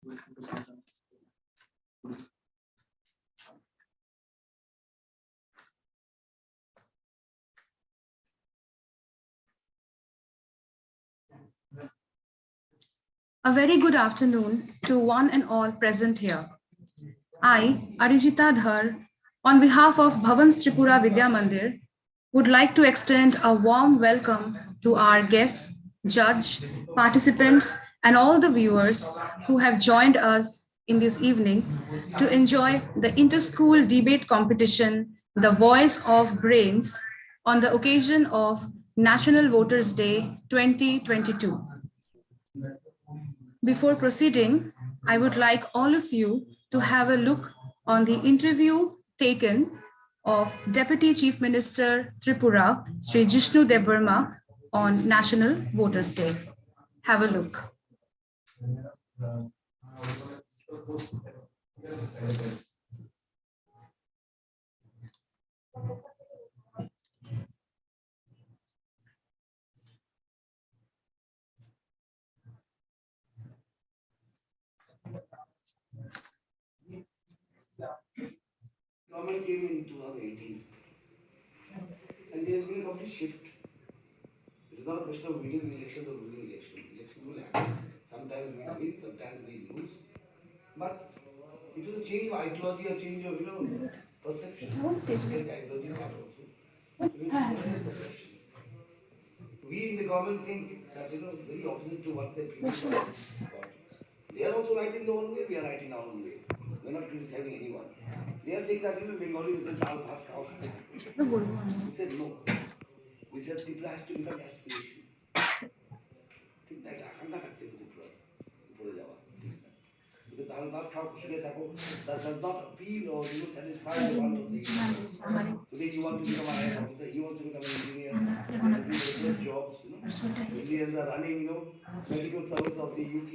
A very good afternoon to one and all present here. I, Arijita Dhar, on behalf of Bhavan's Tripura Vidya Mandir, would like to extend a warm welcome to our guests, judge, participants, and all the viewers who have joined us in this evening to enjoy the inter-school debate competition, The Voice of Brains, on the occasion of National Voters' Day 2022. Before proceeding, I would like all of you to have a look on the interview taken of Deputy Chief Minister Tripura, Sri Janvi Dev Verma, on National Voters' Day. Have a look. Government came in 2018, and there has been a complete shift. It is not a question of winning elections or losing elections. Elections will happen. Sometimes we win, sometimes we lose. But it was a change of ideology, a change of perception. Forget the ideology part also. It was a question of perception. We in the government think that very opposite to what the previous government thought. They are also right in their own way. We are right in our own way. We are not criticizing anyone. They are saying that Bengali is a dal bhat khao. We said no. We said Tripura has to become aspiration. ঠিক না, এটা আকাঙ্ক্ষা থাকতে হবে ত্রিপুরার উপরে যাওয়া, ঠিক না? কিন্তু ডাল ভাত খাও, শুয়ে থাকো, that does not appeal or satisfy the want of the youth. Today you want to become an IAS officer, he wants to become an engineer, he wants to get jobs, Indians are running, medical service of the UK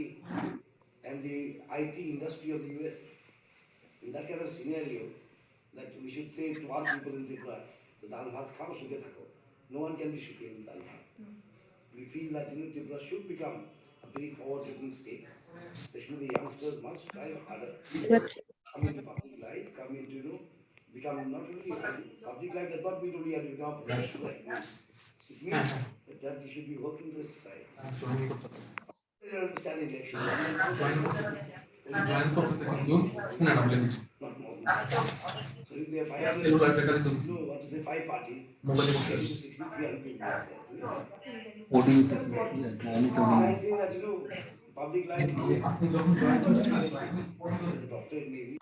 and the IT industry of the US. In that kind of scenario, that we should say to our people in Tripura, the dal bhat khao, শুয়ে থাকো. No one can be shuke with dal bhat. We feel that Tripura should become a very forward-looking state. Especially the youngsters must strive harder. Come into public life, come into become not only public life does not mean only you have to become a professional like me. It means that you should be working for society. I don't understand election. Not more. So if there are 5 parties, 63 people. What do you think? I say that public life as a doctor maybe.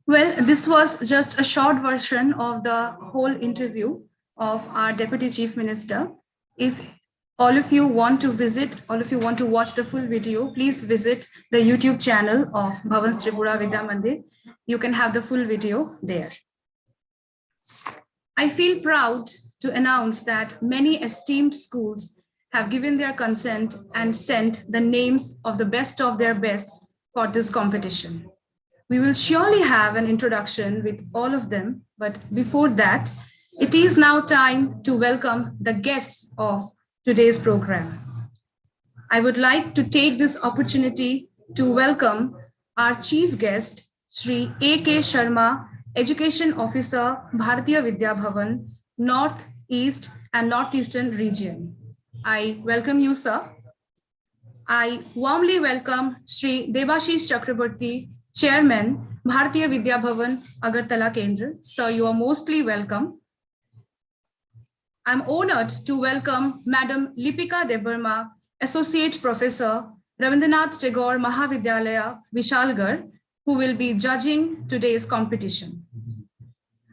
Well, this was just a short version of the whole interview of our Deputy Chief Minister. If all of you want to visit, all of you want to watch the full video, please visit the YouTube channel of Bhavan's Tripura Vidya Mandir. You can have the full video there. I feel proud to announce that many esteemed schools have given their consent and sent the names of the best of their best for this competition. We will surely have an introduction with all of them, but before that, it is now time to welcome the guests of today's program. I would like to take this opportunity to welcome our chief guest, Sri A.K. Sharma, Education Officer, Bharatiya Vidya Bhavan, North, East and Northeastern region. I welcome you, sir. I warmly welcome Sri Debashish Chakraborty, Chairman, Bharatiya Vidya Bhavan, Agartala Kendra. Sir, you are mostly welcome. I'm honored to welcome Madam Lipika Dev Verma, Associate Professor, Rabindranath Tagore Mahavidyalaya, Vishalgarh, who will be judging today's competition.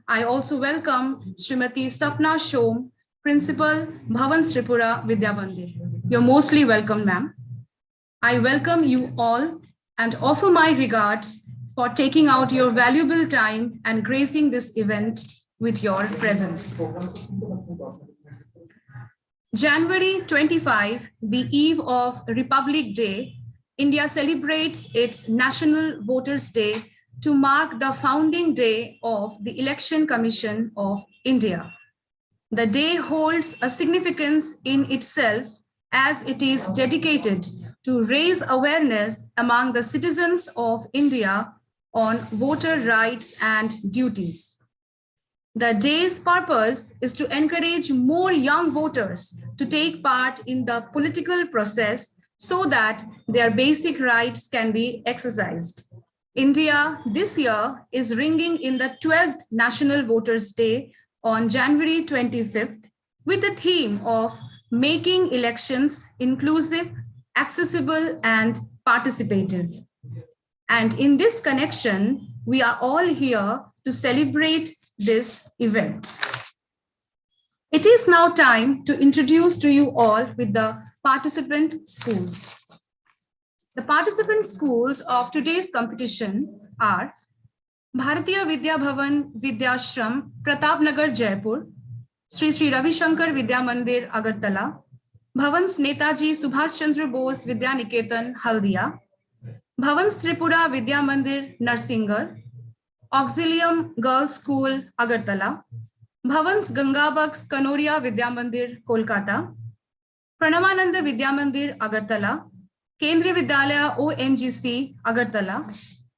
I also welcome Srimati Sapna Shom, Principal, Bhavan Tripura Vidya Mandir. You're mostly welcome, ma'am. I welcome you all and offer my regards for taking out your valuable time and gracing this event with your presence. January 25, the eve of Republic Day, India celebrates its National Voters' Day to mark the founding day of the Election Commission of India. The day holds a significance in itself as it is dedicated to raise awareness among the citizens of India on voter rights and duties. The day's purpose is to encourage more young voters to take part in the political process so that their basic rights can be exercised. India this year is ringing in the 12th National Voters' Day on January 25th with the theme of making elections inclusive, accessible, and participative. And in this connection, we are all here to celebrate this event. It is now time to introduce to you all with the participant schools. The participant schools of today's competition are Bharatiya Vidya Bhavan Vidyashram, Pratapnagar, Jaipur, Sri Sri Ravi Shankar Vidya Mandir, Agartala, Bhavan's Netaji Subhash Chandra Bose Vidya Niketan, Haldia, Bhavan's Tripura Vidya Mandir, Narsingar, Auxilium Girls School, Agartala, Bhavan's Gangabaks Kanoria Vidya Mandir, Kolkata, Pranamananda Vidya Mandir, Agartala, Kendriya Vidyalaya ONGC, Agartala,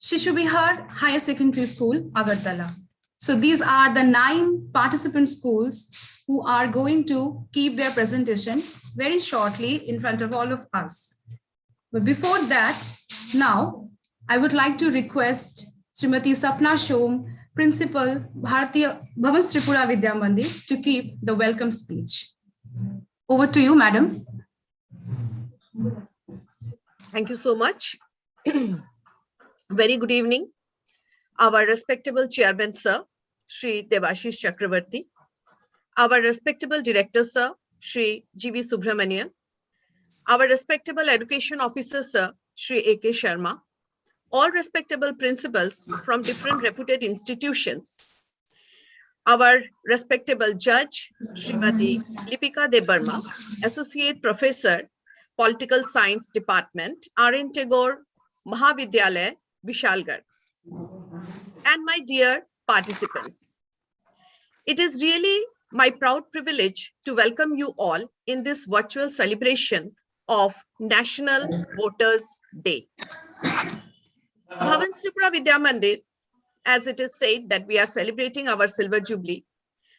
Shishu Bihar Higher Secondary School, Agartala. So these are the 9 participant schools who are going to keep their presentation very shortly in front of all of us. But before that, now I would like to request Srimati Sapna Shom, Principal Bharatiya Bhavan's Tripura Vidya Mandir, to keep the welcome speech. Over to you, Madam. Thank you so much. Very good evening. Our respectable Chairman, Sir, Shri Devashish Chakravarti. Our respectable Director, Sir, Shri G.V. Subramanian. Our respectable Education Officer, Sir, Shri A.K. Sharma. All respectable principals from different reputed institutions. Our respectable Judge, Srimati Lipika Dev Verma, Associate Professor, Political Science Department, R.N. Tagore Mahavidyalaya, Vishalgarh. And my dear participants, it is really my proud privilege to welcome you all in this virtual celebration of National Voters' Day. Bhavan Tripura Vidya Mandir, as it is said that we are celebrating our Silver Jubilee,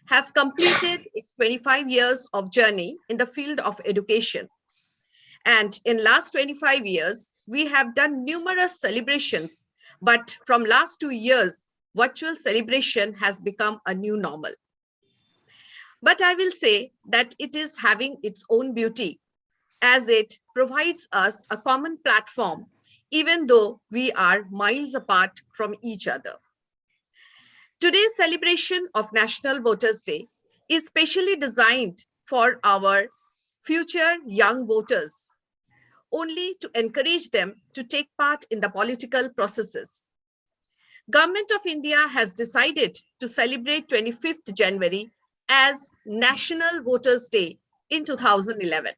has completed its 25 years of journey in the field of education. And in last 25 years, we have done numerous celebrations, but from last 2 years, virtual celebration has become a new normal. But I will say that it is having its own beauty as it provides us a common platform, even though we are miles apart from each other. Today's celebration of National Voters' Day is specially designed for our future young voters, only to encourage them to take part in the political processes. Government of India has decided to celebrate 25th January as National Voters' Day in 2011.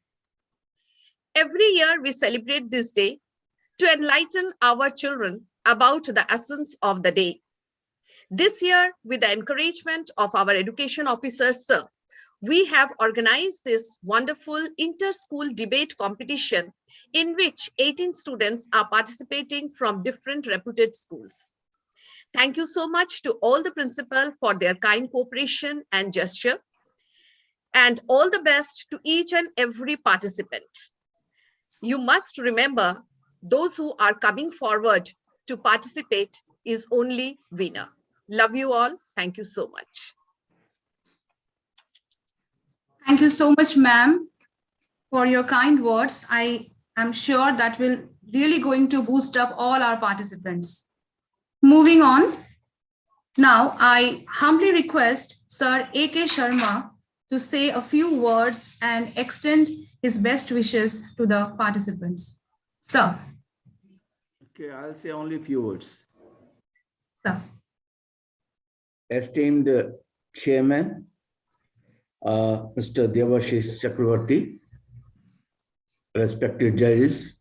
Every year we celebrate this day to enlighten our children about the essence of the day. This year, with the encouragement of our education officer, Sir, we have organized this wonderful inter-school debate competition in which 18 students are participating from different reputed schools. Thank you so much to all the principal for their kind cooperation and gesture, and all the best to each and every participant. You must remember, those who are coming forward to participate is only winner. Love you all. Thank you so much. Thank you so much, ma'am, for your kind words. I am sure that will really going to boost up all our participants. Moving on, now I humbly request Sir A.K. Sharma to say a few words and extend his best wishes to the participants. Sir. Okay, I'll say only a few words. Sir. Esteemed Chairman, Mr. Devashish Chakravarti, respected judges,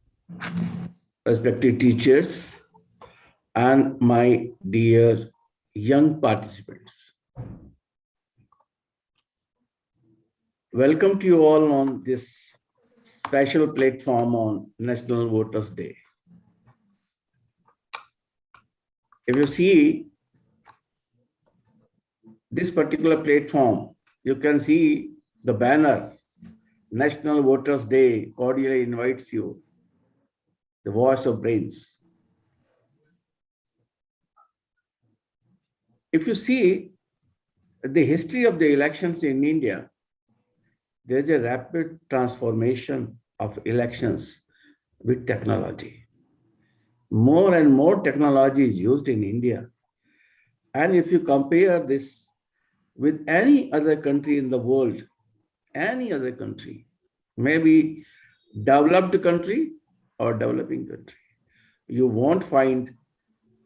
respected teachers, and my dear young participants. Welcome to you all on this special platform on National Voters Day. If you see this particular platform, you can see the banner, National Voters Day cordially invites you, the voice of brains. If you see the history of the elections in India, there's a rapid transformation of elections with technology. More and more technology is used in India. And if you compare this with any other country in the world, any other country, maybe developed country or developing country, you won't find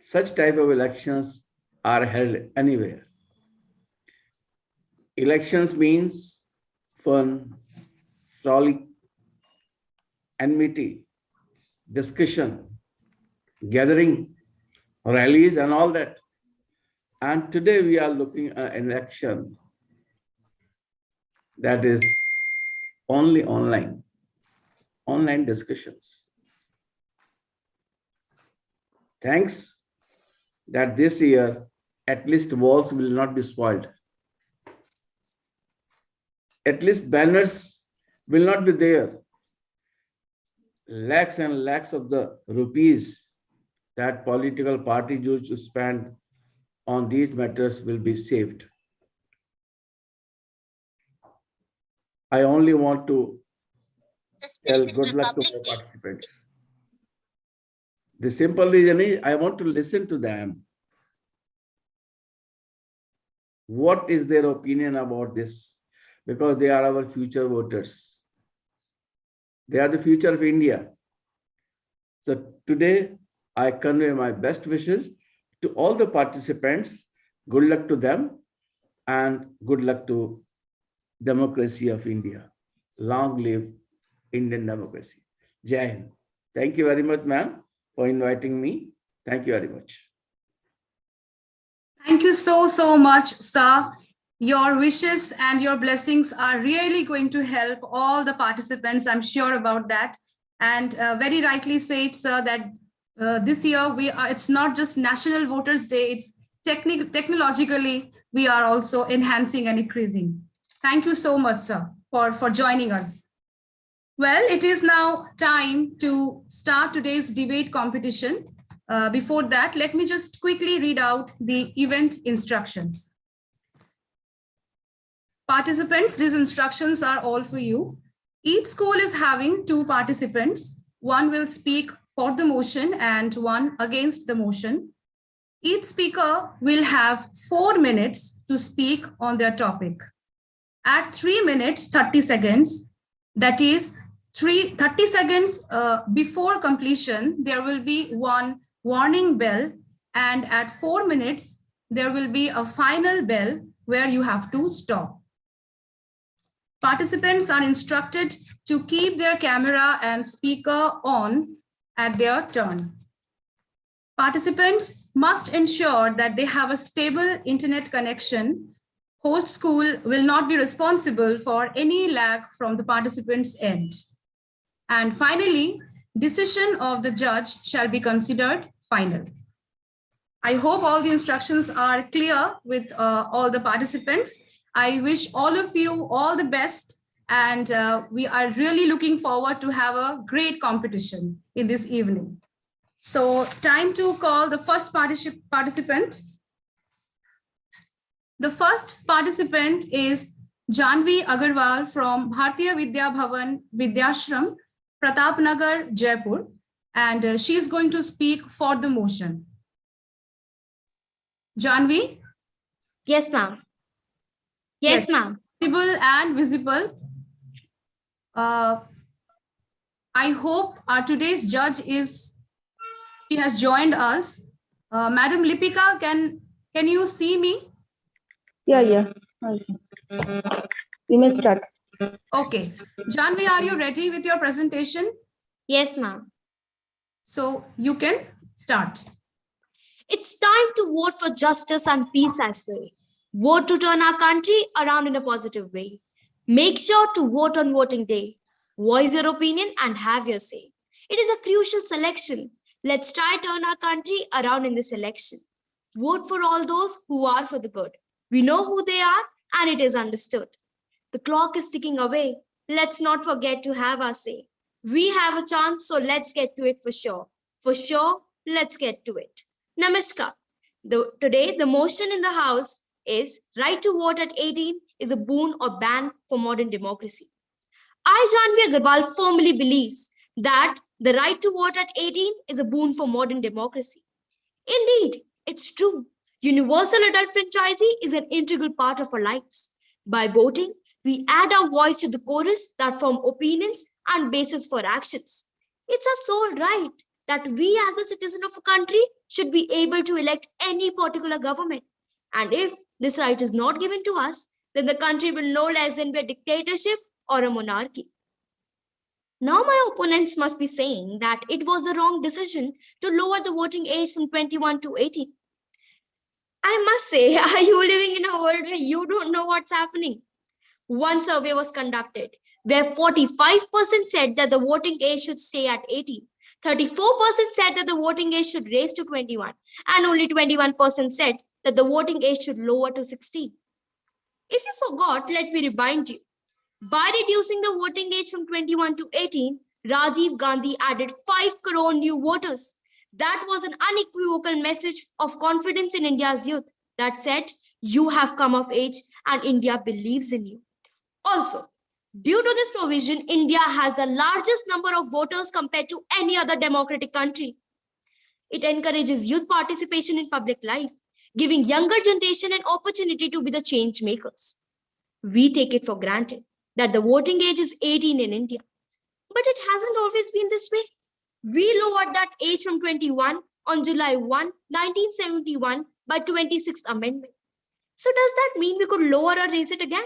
such type of elections are held anywhere. Elections means fun, frolic, enmity, discussion, gathering, rallies and all that. And today we are looking at an election that is only online discussions. Thanks that this year, at least walls will not be spoiled. At least banners will not be there. Lakhs and lakhs of the rupees that political parties used to spend on these matters will be saved. I only want to tell good luck to my participants. The simple reason is I want to listen to them. What is their opinion about this? Because they are our future voters. They are the future of India. So today, I convey my best wishes to all the participants. Good luck to them and good luck to democracy of India. Long live Indian democracy. Jai Hind. Thank you very much, ma'am, for inviting me. Thank you very much. Thank you so much, sir. Your wishes and your blessings are really going to help all the participants. I'm sure about that. And very rightly said, sir, that this year it's not just National Voters Day, it's technologically we are also enhancing and increasing. Thank you so much, sir, for joining us. Well, it is now time to start today's debate competition. Before that, let me just quickly read out the event instructions. Participants, these instructions are all for you. Each school is having 2 participants. One will speak for the motion and one against the motion. Each speaker will have 4 minutes to speak on their topic. At 3 minutes, 30 seconds, that is 30 seconds before completion, there will be one warning bell. And at 4 minutes, there will be a final bell where you have to stop. Participants are instructed to keep their camera and speaker on at their turn. Participants must ensure that they have a stable internet connection. Host school will not be responsible for any lag from the participants' end. And finally, decision of the judge shall be considered final. I hope all the instructions are clear with all the participants. I wish all of you all the best, and we are really looking forward to have a great competition in this evening. So time to call the first participant. The first participant is Janvi Agarwal from Bharatiya Vidya Bhavan Vidyashram, Pratapnagar, Jaipur, and she is going to speak for the motion. Janvi? Yes, ma'am. Yes, ma'am. Visible and visible. I hope our today's judge she has joined us. Madam Lipika, can you see me? Yeah. We may start. Okay. Janvi, are you ready with your presentation? Yes, ma'am. So you can start. It's time to vote for justice and peace, I say. Vote to turn our country around in a positive way. Make sure to vote on voting day. Voice your opinion and have your say. It is a crucial selection. Let's try to turn our country around in this election. Vote for all those who are for the good. We know who they are and it is understood. The clock is ticking away. Let's not forget to have our say. We have a chance, so let's get to it for sure. For sure, let's get to it. Namaskar. Today, the motion in the House is right to vote at 18 is a boon or ban for modern democracy. I, Janvi Agarwal, firmly believes that the right to vote at 18 is a boon for modern democracy. Indeed, it's true. Universal adult franchisee is an integral part of our lives. By voting, we add our voice to the chorus that form opinions and basis for actions. It's our sole right that we as a citizen of a country should be able to elect any particular government. And if this right is not given to us, then the country will no less than be a dictatorship or a monarchy. Now my opponents must be saying that it was the wrong decision to lower the voting age from 21 to 18. I must say, are you living in a world where you don't know what's happening? One survey was conducted where 45% said that the voting age should stay at 18. 34% said that the voting age should raise to 21, and only 21% said that the voting age should lower to 16. If you forgot, let me remind you. By reducing the voting age from 21 to 18, Rajiv Gandhi added 5 crore new voters. That was an unequivocal message of confidence in India's youth that said, you have come of age and India believes in you. Also, due to this provision, India has the largest number of voters compared to any other democratic country. It encourages youth participation in public life, giving younger generation an opportunity to be the change makers. We take it for granted that the voting age is 18 in India, but it hasn't always been this way. We lowered that age from 21 on July 1, 1971 by 26th Amendment. So does that mean we could lower or raise it again?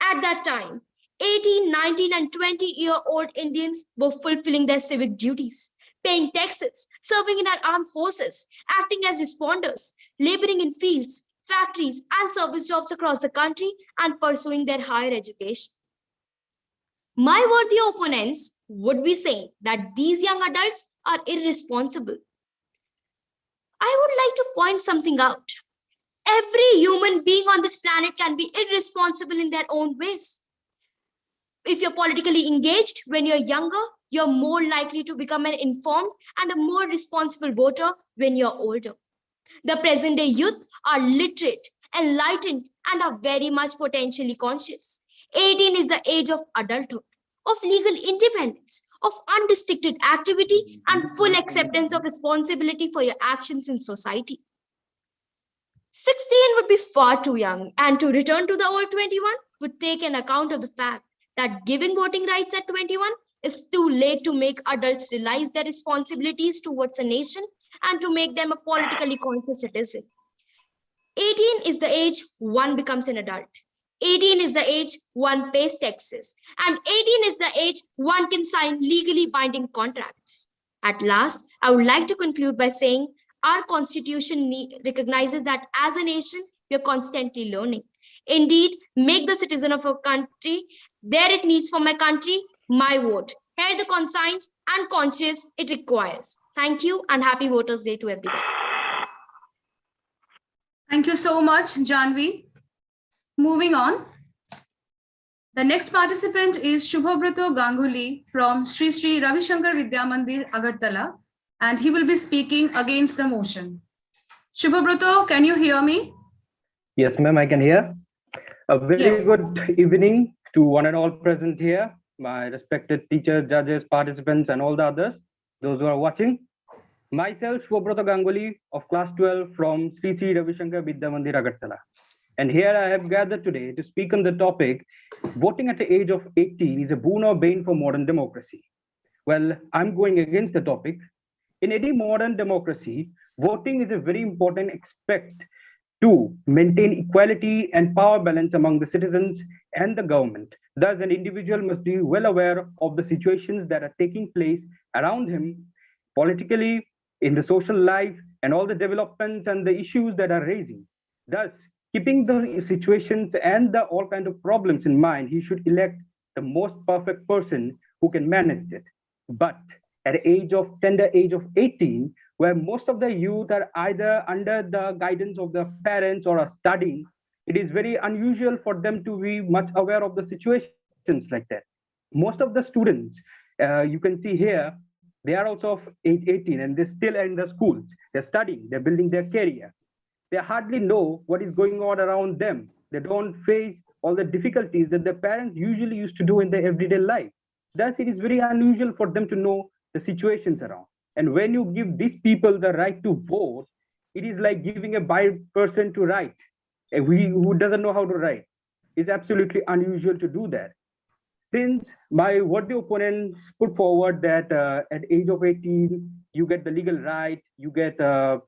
At that time, 18, 19 and 20-year-old Indians were fulfilling their civic duties, paying taxes, serving in our armed forces, acting as responders, laboring in fields, factories and service jobs across the country and pursuing their higher education. My worthy opponents would be saying that these young adults are irresponsible. I would like to point something out. Every human being on this planet can be irresponsible in their own ways. If you're politically engaged when you're younger, you're more likely to become an informed and a more responsible voter when you're older. The present day youth are literate, enlightened, and are very much potentially conscious. 18 is the age of adulthood, of legal independence, of unrestricted activity, and full acceptance of responsibility for your actions in society. 16 would be far too young, and to return to the old 21 would take an account of the fact that giving voting rights at 21 is too late to make adults realize their responsibilities towards a nation and to make them a politically conscious citizen. 18 is the age one becomes an adult. 18 is the age one pays taxes. And 18 is the age one can sign legally binding contracts. At last, I would like to conclude by saying our constitution recognizes that as a nation, we are constantly learning. Indeed, make the citizen of a country, there it needs for my country, my vote. Hear the conscience and conscience it requires. Thank you and happy Voters' Day to everyone. Thank you so much, Janvi. Moving on. The next participant is Shubhabrato Ganguly from Sri Sri Ravi Shankar Vidya Mandir, Agartala, and he will be speaking against the motion. Shubhabrato, can you hear me? Yes, ma'am, I can hear. A very good evening to one and all present here, my respected teachers, judges, participants, and all the others, those who are watching. Myself, Shubhabrato Ganguly of class 12 from Sri Sri Ravi Shankar Vidya Mandir, Agartala. And here I have gathered today to speak on the topic, voting at the age of 18 is a boon or bane for modern democracy. Well, I'm going against the topic. In any modern democracy, voting is a very important aspect to maintain equality and power balance among the citizens and the government. Thus, an individual must be well aware of the situations that are taking place around him, politically, in the social life, and all the developments and the issues that are raising. Thus, keeping the situations and the all kind of problems in mind, he should elect the most perfect person who can manage it. But at the tender age of 18, where most of the youth are either under the guidance of their parents or are studying, it is very unusual for them to be much aware of the situations like that. Most of the students, you can see here, they are also of age 18 and they're still in the schools. They're studying, they're building their career. They hardly know what is going on around them. They don't face all the difficulties that their parents usually used to do in their everyday life. Thus, it is very unusual for them to know the situations around. And when you give these people the right to vote, it is like giving a blind person to write. Who doesn't know how to write. It's absolutely unusual to do that. Since my worthy opponents put forward that at age of 18, you get the legal right, you get all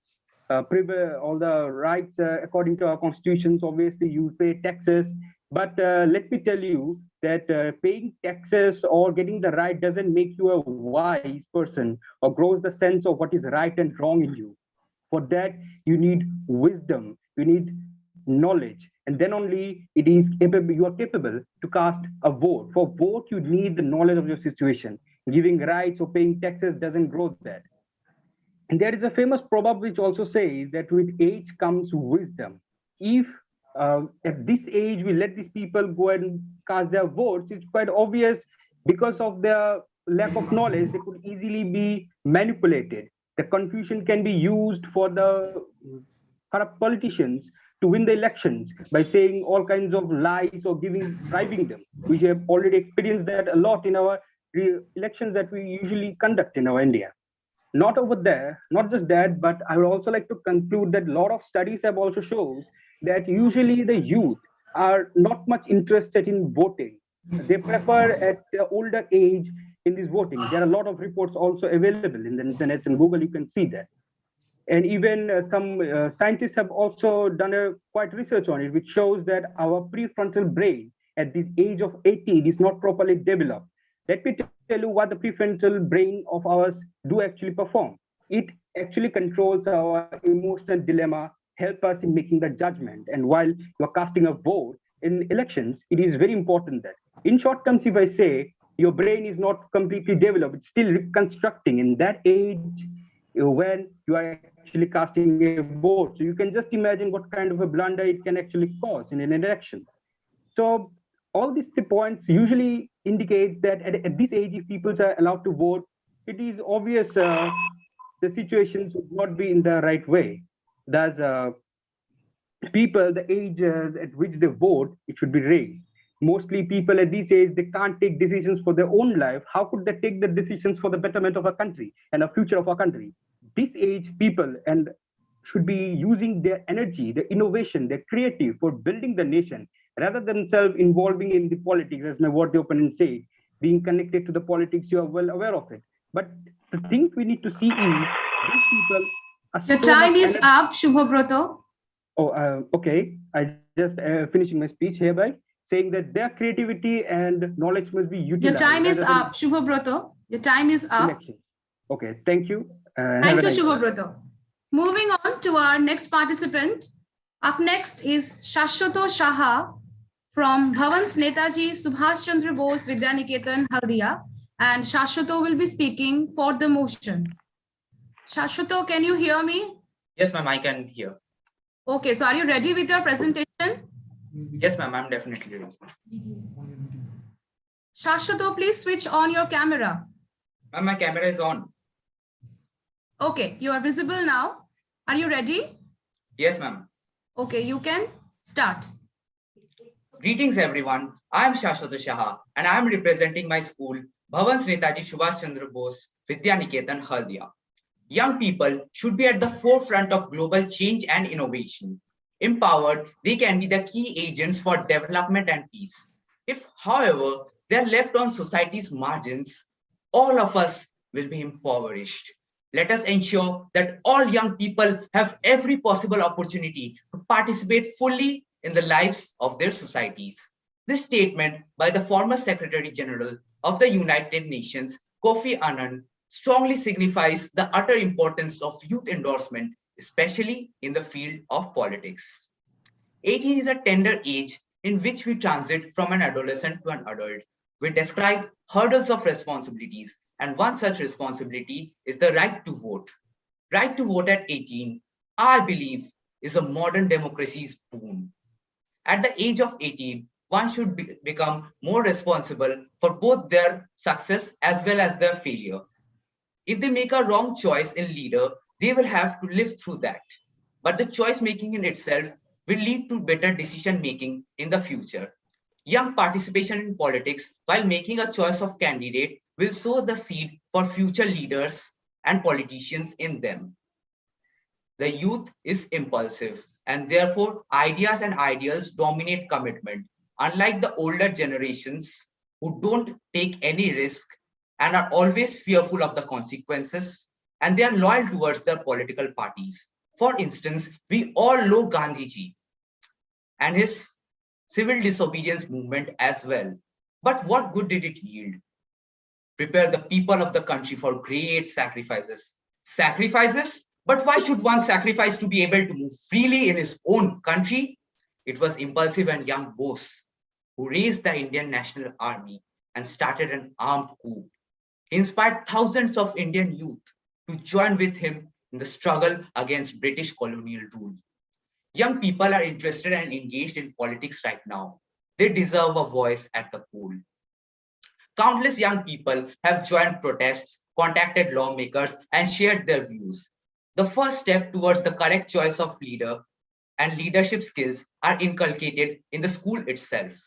the rights according to our constitutions. Obviously, you pay taxes. But let me tell you that paying taxes or getting the right doesn't make you a wise person or grows the sense of what is right and wrong in you. For that, you need wisdom, you need knowledge, and then only you are capable to cast a vote. For vote, you need the knowledge of your situation. Giving rights or paying taxes doesn't grow that. And there is a famous proverb which also says that with age comes wisdom. If at this age we let these people go and cast their votes, it's quite obvious because of their lack of knowledge, they could easily be manipulated. The confusion can be used for the corrupt politicians to win the elections by saying all kinds of lies or bribing them. We have already experienced that a lot in our elections that we usually conduct in our India. Not over there, not just that, but I would also like to conclude that a lot of studies have also shows that usually the youth are not much interested in voting. They prefer at the older age in this voting. There are a lot of reports also available in the internet and Google, you can see that. And even some scientists have also done a quite research on it, which shows that our prefrontal brain at this age of 18 is not properly developed. Let me tell you what the prefrontal brain of ours do actually perform. It actually controls our emotional dilemma, help us in making the judgment. And while you are casting a vote in elections, it is very important that, in short terms, if I say your brain is not completely developed, it's still reconstructing in that age when you are actually casting a vote. So you can just imagine what kind of a blunder it can actually cause in an election. So all these points usually indicates that at this age, if people are allowed to vote, it is obvious the situations would not be in the right way. Thus, people, the age at which they vote, it should be raised. Mostly people at this age, they can't take decisions for their own life. How could they take the decisions for the betterment of our country and the future of our country? This age people and should be using their energy, their innovation, their creative for building the nation, rather than self-involving in the politics, as my worthy opponent said, being connected to the politics, you are well aware of it. But the thing we need to see is these people are Your time is up, Shubhobroto. Oh, okay. I just finishing my speech hereby, saying that their creativity and knowledge must be utilized. Your time is up, Shubhobroto. Your time is up. Elections. Okay, thank you. Thank you, Shubhobroto. Moving on to our next participant. Up next is Shashwato Shaha from Bhavan's Netaji Subhash Chandra Bose Vidya Niketan Haldia, and Shashwato will be speaking for the motion. Shashwato, can you hear me? Yes, ma'am, I can hear. Okay, so are you ready with your presentation? Yes, ma'am, I'm definitely ready. Shashwato, please switch on your camera. Ma'am, my camera is on. Okay, you are visible now. Are you ready? Yes, ma'am. Okay, you can start. Greetings, everyone. I am Shashwato Shaha, and I am representing my school, Bhavan's Netaji Subhash Chandra Bose Vidya Niketan Haldia. Young people should be at the forefront of global change and innovation. Empowered, they can be the key agents for development and peace. If, however, they are left on society's margins, all of us will be impoverished. Let us ensure that all young people have every possible opportunity to participate fully in the lives of their societies. This statement by the former Secretary General of the United Nations, Kofi Annan, strongly signifies the utter importance of youth endorsement, especially in the field of politics. 18 is a tender age in which we transit from an adolescent to an adult. We describe hurdles of responsibilities, and one such responsibility is the right to vote. Right to vote at 18, I believe, is a modern democracy's boon. At the age of 18, one should become more responsible for both their success as well as their failure. If they make a wrong choice in leader, they will have to live through that. But the choice making in itself will lead to better decision making in the future. Young participation in politics while making a choice of candidate will sow the seed for future leaders and politicians in them. The youth is impulsive, and therefore ideas and ideals dominate commitment. Unlike the older generations who don't take any risk and are always fearful of the consequences, and they are loyal towards their political parties. For instance, we all know Gandhiji and his civil disobedience movement as well. But what good did it yield? Prepare the people of the country for great sacrifices. Sacrifices? But why should one sacrifice to be able to move freely in his own country? It was impulsive and young Bose who raised the Indian National Army and started an armed coup. He inspired thousands of Indian youth to join with him in the struggle against British colonial rule. Young people are interested and engaged in politics right now. They deserve a voice at the poll. Countless young people have joined protests, contacted lawmakers, and shared their views. The first step towards the correct choice of leader and leadership skills are inculcated in the school itself.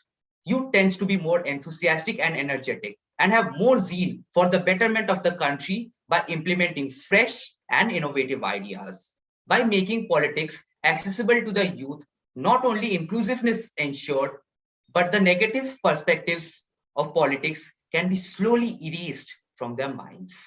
Youth tends to be more enthusiastic and energetic and have more zeal for the betterment of the country by implementing fresh and innovative ideas. By making politics accessible to the youth, not only inclusiveness ensured, but the negative perspectives of politics can be slowly erased from their minds.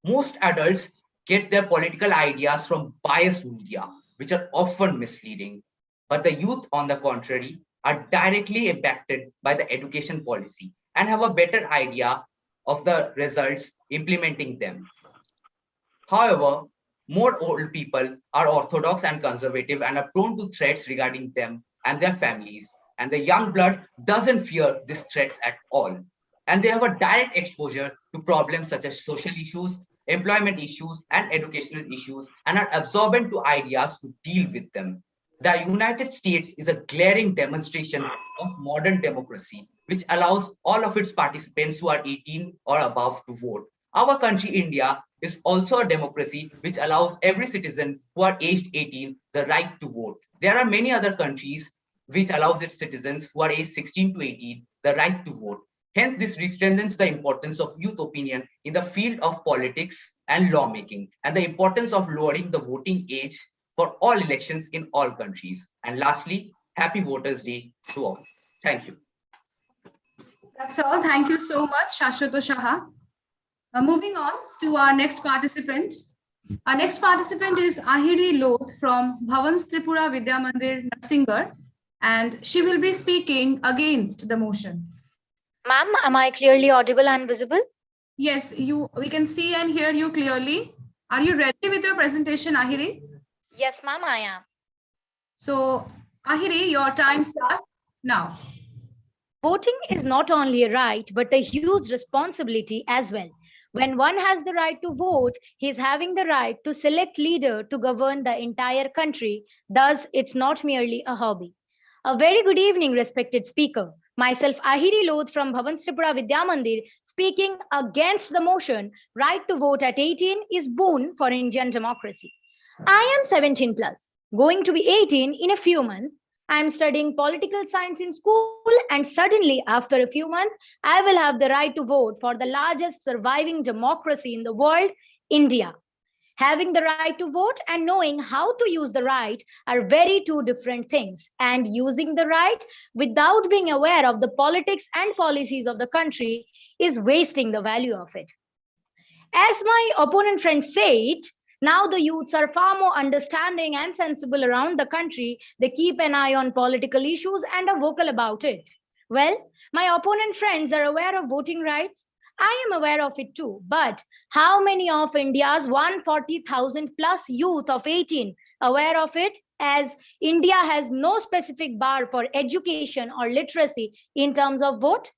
Most adults get their political ideas from biased media, which are often misleading. But the youth, on the contrary, are directly impacted by the education policy and have a better idea of the results implementing them. However, more old people are orthodox and conservative and are prone to threats regarding them and their families. And the young blood doesn't fear these threats at all. And they have a direct exposure to problems such as social issues, employment issues, and educational issues, and are absorbent to ideas to deal with them. The United States is a glaring demonstration of modern democracy, which allows all of its participants who are 18 or above to vote. Our country, India, is also a democracy which allows every citizen who are aged 18 the right to vote. There are many other countries which allows its citizens who are aged 16 to 18 the right to vote. Hence, this strengthens the importance of youth opinion in the field of politics and lawmaking, and the importance of lowering the voting age for all elections in all countries. And lastly, happy Voters' Day to all. Thank you. That's all. Thank you so much, Shashwata Shaha. Moving on to our next participant. Our next participant is Ahiri Loth from Bhavan's Tripura Vidya Mandir, Narsingar, and she will be speaking against the motion. Ma'am, am I clearly audible and visible? Yes, we can see and hear you clearly. Are you ready with your presentation, Ahiri? Yes, ma'am, I am. So, Ahiri, your time starts now. Voting is not only a right, but a huge responsibility as well. When one has the right to vote, he is having the right to select leader to govern the entire country. Thus, it's not merely a hobby. A very good evening, respected speaker. Myself, Ahiri Loth from Bhavan's Tripura Vidya Mandir, speaking against the motion, right to vote at 18 is boon for Indian democracy. I am 17 plus, going to be 18 in a few months. I am studying political science in school, and suddenly, after a few months, I will have the right to vote for the largest surviving democracy in the world, India. Having the right to vote and knowing how to use the right are very two different things. And using the right without being aware of the politics and policies of the country is wasting the value of it. As my opponent friends say it, now the youths are far more understanding and sensible around the country. They keep an eye on political issues and are vocal about it. Well, my opponent friends are aware of voting rights. I am aware of it too, but how many of India's 140,000 plus youth of 18 aware of it, as India has no specific bar for education or literacy in terms of vote?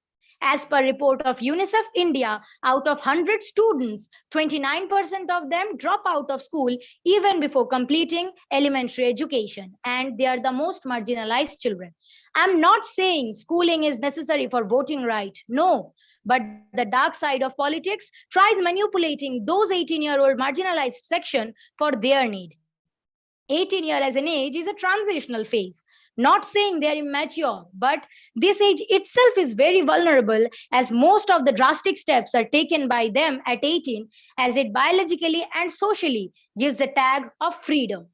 As per report of UNICEF India, out of 100 students, 29% of them drop out of school even before completing elementary education, and they are the most marginalized children. I'm not saying schooling is necessary for voting right. No, but the dark side of politics tries manipulating those 18-year-old marginalized section for their need. 18 year as an age is a transitional phase. Not saying they are immature, but this age itself is very vulnerable as most of the drastic steps are taken by them at 18, as it biologically and socially gives a tag of freedom.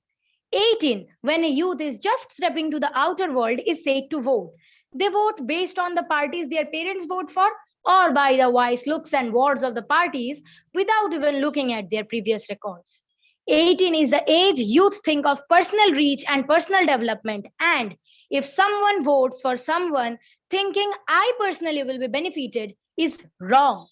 18, when a youth is just stepping to the outer world, is said to vote. They vote based on the parties their parents vote for or by the wise looks and words of the parties without even looking at their previous records. 18 is the age youth think of personal reach and personal development. And if someone votes for someone thinking I personally will be benefited, is wrong.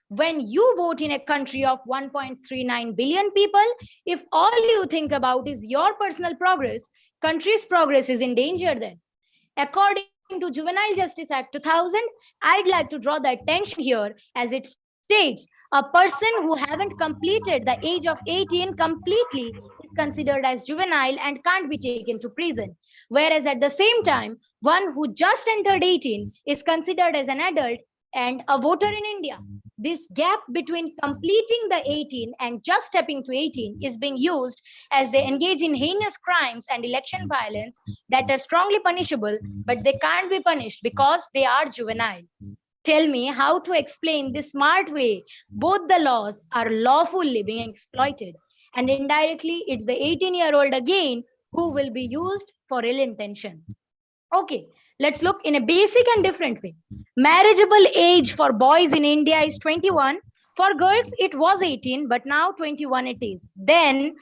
When you vote in a country of 1.39 billion people, if all you think about is your personal progress, country's progress is in danger then. According to Juvenile Justice Act 2000, I'd like to draw the attention here as it states a person who haven't completed the age of 18 completely is considered as juvenile and can't be taken to prison. Whereas at the same time, one who just entered 18 is considered as an adult and a voter in India. This gap between completing the 18 and just stepping to 18 is being used as they engage in heinous crimes and election violence that are strongly punishable, but they can't be punished because they are juvenile. Tell me how to explain this smart way both the laws are lawfully being exploited, and indirectly it's the 18-year-old again who will be used for ill intention. Okay, let's look in a basic and different way. Marriageable age for boys in India is 21. For girls, it was 18, but now 21 it is. Then,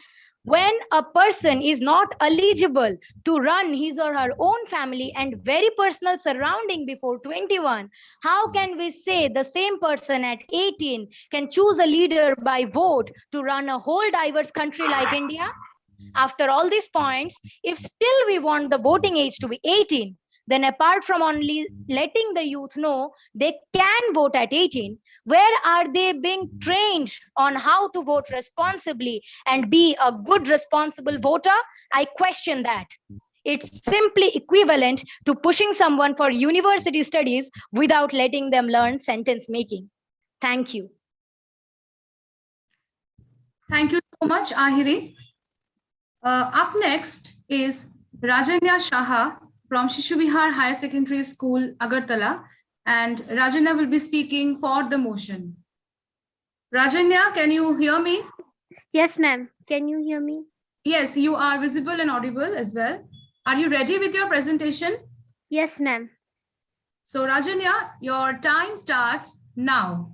when a person is not eligible to run his or her own family and very personal surrounding before 21, how can we say the same person at 18 can choose a leader by vote to run a whole diverse country like India? After all these points, if still we want the voting age to be 18, then apart from only letting the youth know they can vote at 18, where are they being trained on how to vote responsibly and be a good responsible voter? I question that. It's simply equivalent to pushing someone for university studies without letting them learn sentence making. Thank you. Thank you so much, Ahiri. Up next is Rajanya Shaha from Shishu Vihar Higher Secondary School, Agartala, and Rajanya will be speaking for the motion. Rajanya, can you hear me? Yes, ma'am. Can you hear me? Yes, you are visible and audible as well. Are you ready with your presentation? Yes, ma'am. So Rajanya, your time starts now.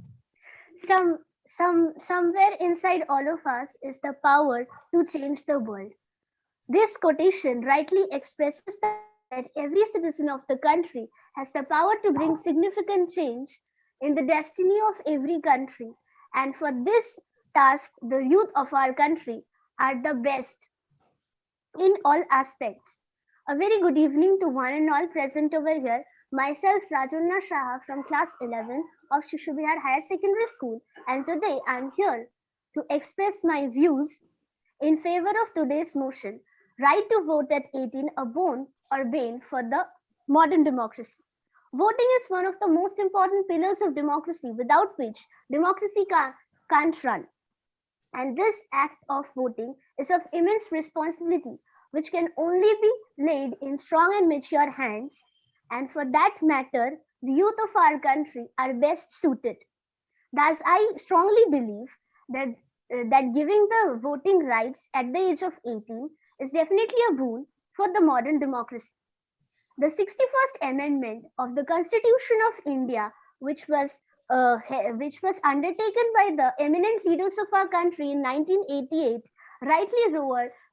Somewhere inside all of us is the power to change the world. This quotation rightly expresses that every citizen of the country has the power to bring significant change in the destiny of every country. And for this task, the youth of our country are the best in all aspects. A very good evening to one and all present over here. Myself, Rajanya Shaha from class 11 of Shishu Vihar Higher Secondary School, and today I am here to express my views in favor of today's motion, right to vote at 18, a boon or bane for the modern democracy. Voting is one of the most important pillars of democracy, without which democracy can't run. And this act of voting is of immense responsibility, which can only be laid in strong and mature hands. And for that matter, the youth of our country are best suited. Thus, I strongly believe that giving the voting rights at the age of 18 is definitely a boon for the modern democracy. The 61st Amendment of the Constitution of India, which was undertaken by the eminent leaders of our country in 1988, rightly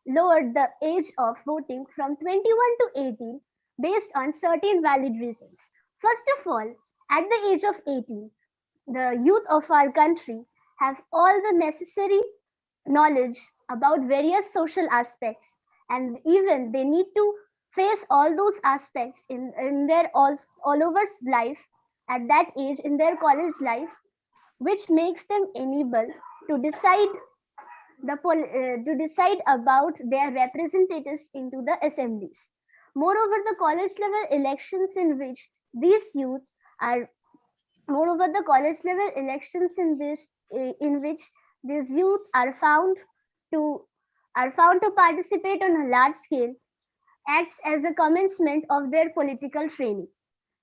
lowered the age of voting from 21 to 18 based on certain valid reasons. First of all, at the age of 18, the youth of our country have all the necessary knowledge about various social aspects, and even they need to face all those aspects in their all over life at that age in their college life, which makes them enable to decide to decide about their representatives into the assemblies. Moreover, the college level elections in which these youth are moreover the college level elections in which these youth to are found to participate on a large scale acts as a commencement of their political training.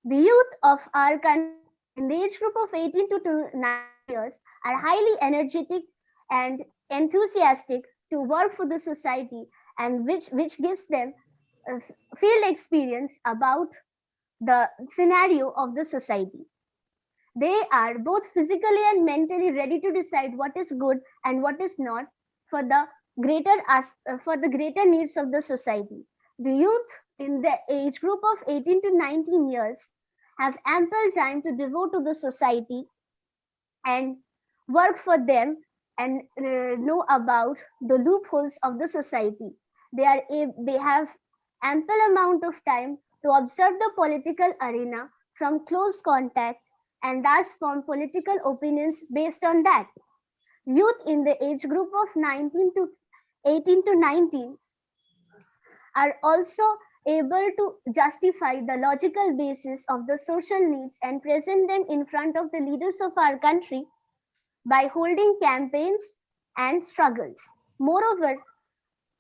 The youth of our country in the age group of 18 to 19 years are highly energetic and enthusiastic to work for the society, and which gives them a field experience about the scenario of the society. They are both physically and mentally ready to decide what is good and what is not for the for the greater needs of the society. The youth in the age group of 18 to 19 years have ample time to devote to the society and work for them and know about the loopholes of the society. They have ample amount of time to observe the political arena from close contact and thus form political opinions based on that. Youth in the age group of 18 to 19 are also able to justify the logical basis of the social needs and present them in front of the leaders of our country by holding campaigns and struggles. Moreover,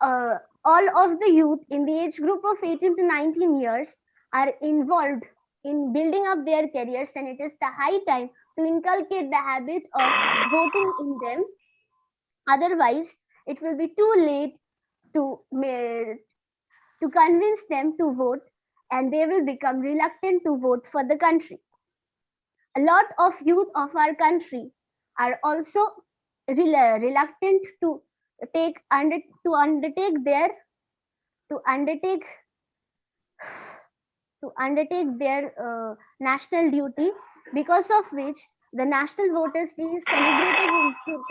all of the youth in the age group of 18 to 19 years are involved in building up their careers, and it is the high time to inculcate the habit of voting in them. Otherwise, it will be too late to convince them to vote, and they will become reluctant to vote for the country. A lot of youth of our country are also reluctant to undertake their national duty, because of which the National Voters Day is celebrated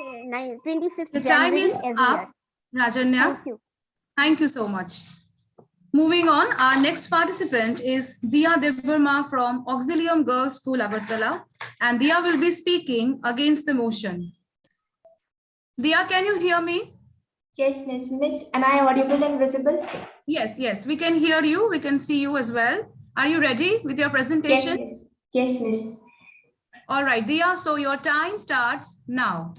in 25th The January time is every up, year. Rajanya. Thank you. Thank you so much. Moving on, our next participant is Diya Dev Verma from Auxilium Girls School, Agartala, and Diya will be speaking against the motion. Diya, can you hear me? Yes, Miss. Miss, am I audible and visible? Yes, we can hear you. We can see you as well. Are you ready with your presentation? Yes, Miss. Yes, Miss. All right, Diya, so your time starts now.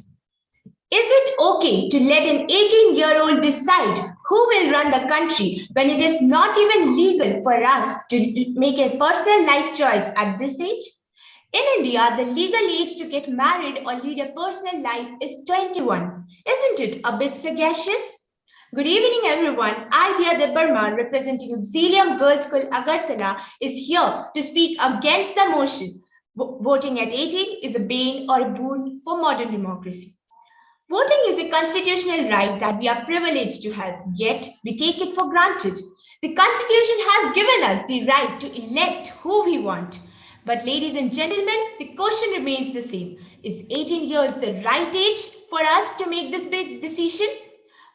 Is it okay to let an 18-year-old decide who will run the country when it is not even legal for us to make a personal life choice at this age? In India, the legal age to get married or lead a personal life is 21. Isn't it a bit sagacious? Good evening, everyone. I, Diya Dev Verma, representing Auxilium Girls School, Agartala, is here to speak against the motion. Voting at 18 is a bane or a boon for modern democracy. Voting is a constitutional right that we are privileged to have, yet we take it for granted. The Constitution has given us the right to elect who we want. But ladies and gentlemen, the question remains the same. Is 18 years the right age for us to make this big decision?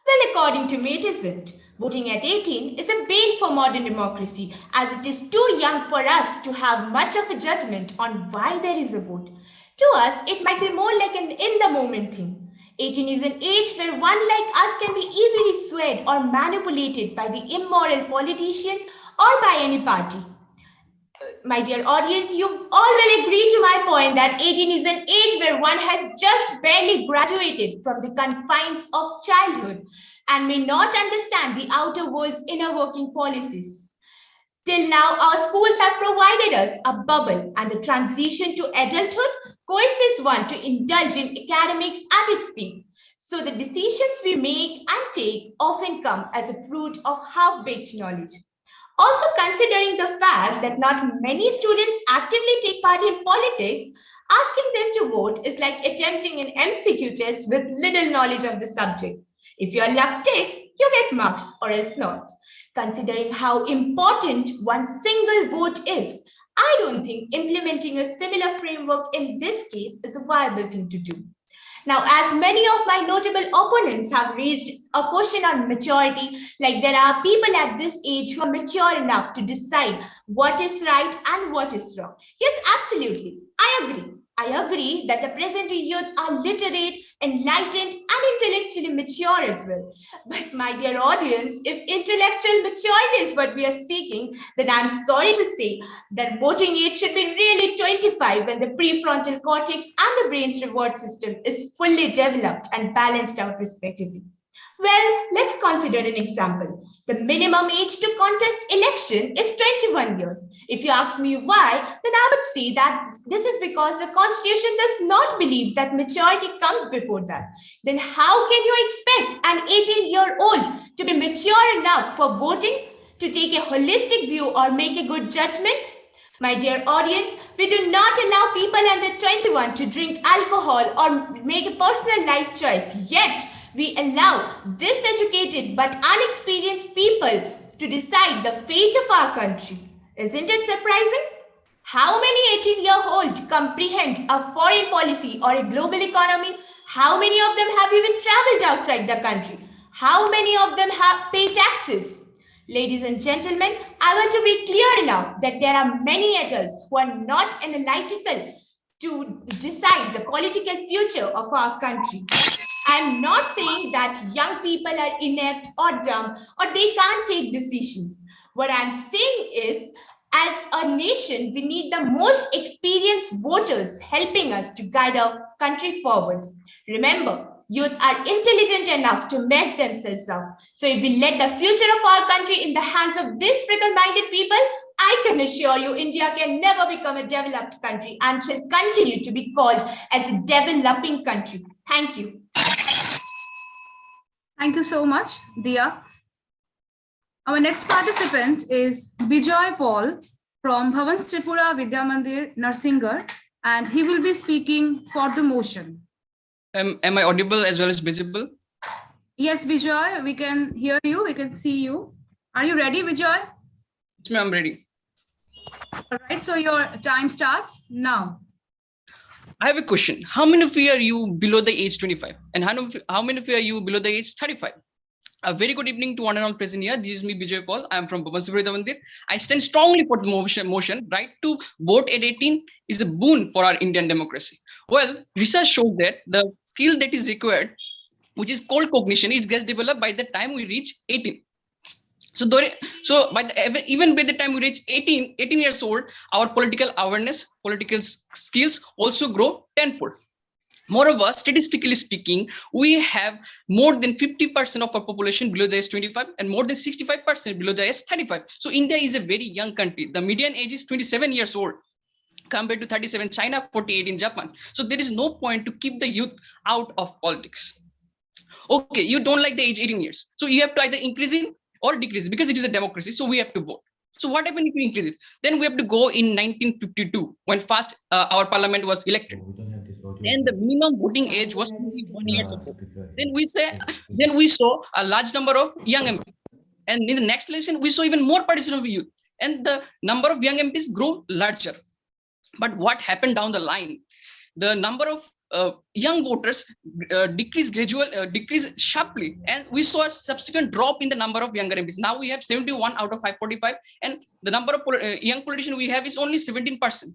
Well, according to me, it isn't. Voting at 18 is a bane for modern democracy, as it is too young for us to have much of a judgment on why there is a vote. To us, it might be more like an in-the-moment thing. 18 is an age where one like us can be easily swayed or manipulated by the immoral politicians or by any party. My dear audience, you all will agree to my point that 18 is an age where one has just barely graduated from the confines of childhood and may not understand the outer world's inner working policies. Till now, our schools have provided us a bubble, and the transition to adulthood coerces one to indulge in academics at its peak. So the decisions we make and take often come as a fruit of half-baked knowledge. Also, considering the fact that not many students actively take part in politics, asking them to vote is like attempting an MCQ test with little knowledge of the subject. If your luck takes, you get marks or else not. Considering how important one single vote is, I don't think implementing a similar framework in this case is a viable thing to do. Now, as many of my notable opponents have raised a question on maturity, like there are people at this age who are mature enough to decide what is right and what is wrong. Yes, absolutely. I agree. I agree that the present youth are literate, enlightened, and intellectually mature as well. But my dear audience, if intellectual maturity is what we are seeking, then I'm sorry to say that voting age should be really 25 when the prefrontal cortex and the brain's reward system is fully developed and balanced out respectively. Well, let's consider an example. The minimum age to contest election is 21 years. If you ask me why, then I would say that this is because the Constitution does not believe that maturity comes before that. Then how can you expect an 18-year-old to be mature enough for voting, to take a holistic view or make a good judgment? My dear audience, we do not allow people under 21 to drink alcohol or make a personal life choice, yet we allow diseducated but unexperienced people to decide the fate of our country. Isn't it surprising? How many 18-year-olds comprehend a foreign policy or a global economy? How many of them have even traveled outside the country? How many of them have paid taxes? Ladies and gentlemen, I want to be clear enough that there are many adults who are not analytical to decide the political future of our country. I'm not saying that young people are inept or dumb or they can't take decisions. What I'm saying is, as a nation, we need the most experienced voters helping us to guide our country forward. Remember, youth are intelligent enough to mess themselves up. So if we let the future of our country in the hands of these fickle-minded people, I can assure you India can never become a developed country and shall continue to be called as a developing country. Thank you. Thank you so much, Diya. Our next participant is Bijoy Paul from Bhavan Tripura Vidya Mandir, Narsingar, and he will be speaking for the motion. Am I audible as well as visible? Yes, Bijoy, we can hear you, we can see you. Are you ready, Bijoy? Yes, ma'am, I'm ready. All right, so your time starts now. I have a question. How many of you are you below the age 25? And how many of you are you below the age 35? A very good evening to one and all present here. This is me, Bijoy Paul. I am from Bhavan Tripura Mandir. I stand strongly for the motion. Right to vote at 18 is a boon for our Indian democracy. Well, research shows that the skill that is required, which is called cognition, it gets developed by the time we reach 18. Even by the time we reach 18 years old, our political awareness, political skills also grow tenfold. Moreover, statistically speaking, we have more than 50% of our population below the age 25 and more than 65% below the age 35. So India is a very young country. The median age is 27 years old compared to 37 in China, 48 in Japan. So there is no point to keep the youth out of politics. Okay, you don't like the age 18 years. So you have to either increase it or decrease it because it is a democracy. So we have to vote. So what happened if we increase it? Then we have to go in 1952 when first our parliament was elected. And the minimum voting age was 21 years old. Then we saw a large number of young MPs. And in the next election, we saw even more participation of youth. And the number of young MPs grew larger. But what happened down the line? The number of young voters decreased sharply, and we saw a subsequent drop in the number of younger MPs. Now we have 71 out of 545, and the number of young politicians we have is only 17%.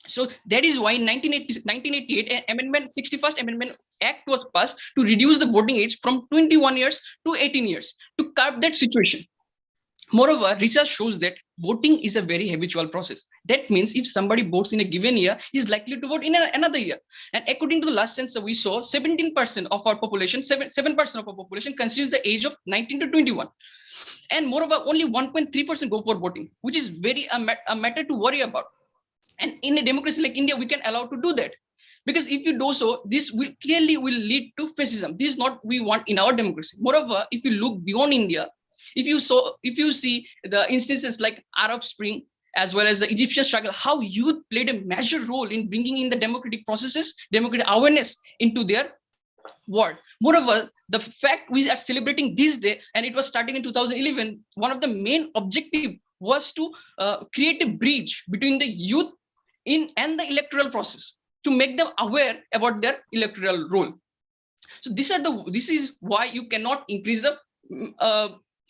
So that is why in 1988, Amendment 61st Amendment Act was passed to reduce the voting age from 21 years to 18 years to curb that situation. Moreover, research shows that voting is a very habitual process. That means if somebody votes in a given year, he's likely to vote in another year. And according to the last census, we saw 17% of our population, 7% of our population considers the age of 19 to 21. And moreover, only 1.3% go for voting, which is very a matter to worry about. And in a democracy like India, we can allow to do that. Because if you do so, this will clearly lead to fascism. This is not what we want in our democracy. Moreover, if you look beyond India, if you see the instances like Arab Spring, as well as the Egyptian struggle, how youth played a major role in bringing in the democratic processes, democratic awareness into their world. Moreover, the fact we are celebrating this day, and it was starting in 2011, one of the main objective was to create a bridge between the youth and the electoral process, to make them aware about their electoral role. So this is why you cannot increase the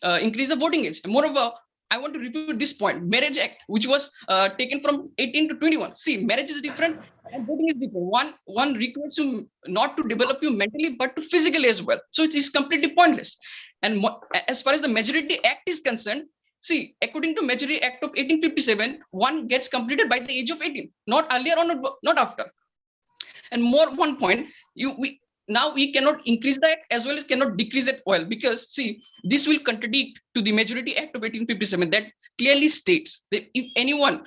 voting age. Moreover, I want to repeat this point: Marriage Act, which was taken from 18 to 21. See, marriage is different and voting is different. One requires you not to develop you mentally, but to physically as well. So it is completely pointless. And as far as the Majority Act is concerned, see, according to Majority Act of 1857, one gets completed by the age of 18, not earlier or not after. And one point, now we cannot increase that as well as cannot decrease it well, because see, this will contradict to the Majority Act of 1857 that clearly states that if anyone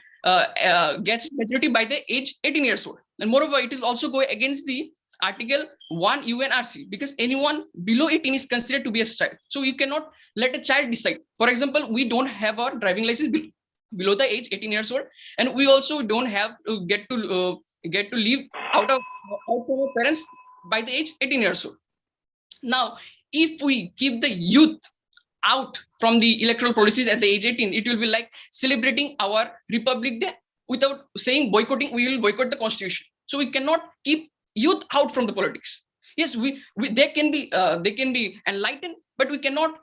gets majority by the age 18 years old, and moreover, it is also going against the Article 1 UNRC, because anyone below 18 is considered to be a child. So you cannot let a child decide. For example, we don't have our driving license below the age 18 years old, and we also don't have to get to live out from our parents by the age 18 years old. Now, if we keep the youth out from the electoral policies at the age 18, it will be like celebrating our Republic Day without saying boycotting. We will boycott the Constitution. So we cannot keep youth out from the politics. Yes, they can be enlightened, but we cannot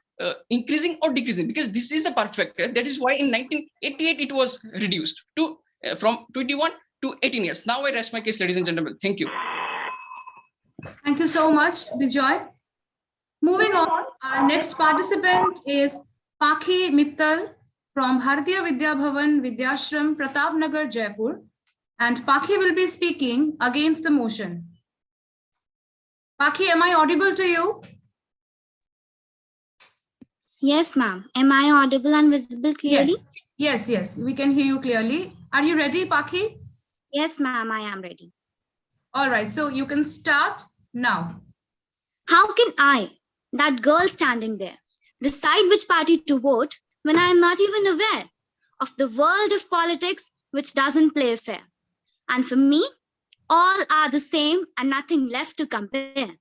increasing or decreasing, because this is the perfect. That is why in 1988 it was reduced to from 21 to 18 years. Now I rest my case, ladies and gentlemen. Thank you. Thank you so much, Bijoy. Moving on, our next participant is Mehek Mittal from Bharatiya Vidya Bhavan, Vidyashram, Pratapnagar, Jaipur. And Mehek will be speaking against the motion. Mehek, am I audible to you? Yes, ma'am. Am I audible and visible clearly? Yes, we can hear you clearly. Are you ready, Mehek? Yes, ma'am, I am ready. All right, so you can start now. How can I, that girl standing there, decide which party to vote when I am not even aware of the world of politics which doesn't play fair? And for me, all are the same and nothing left to compare.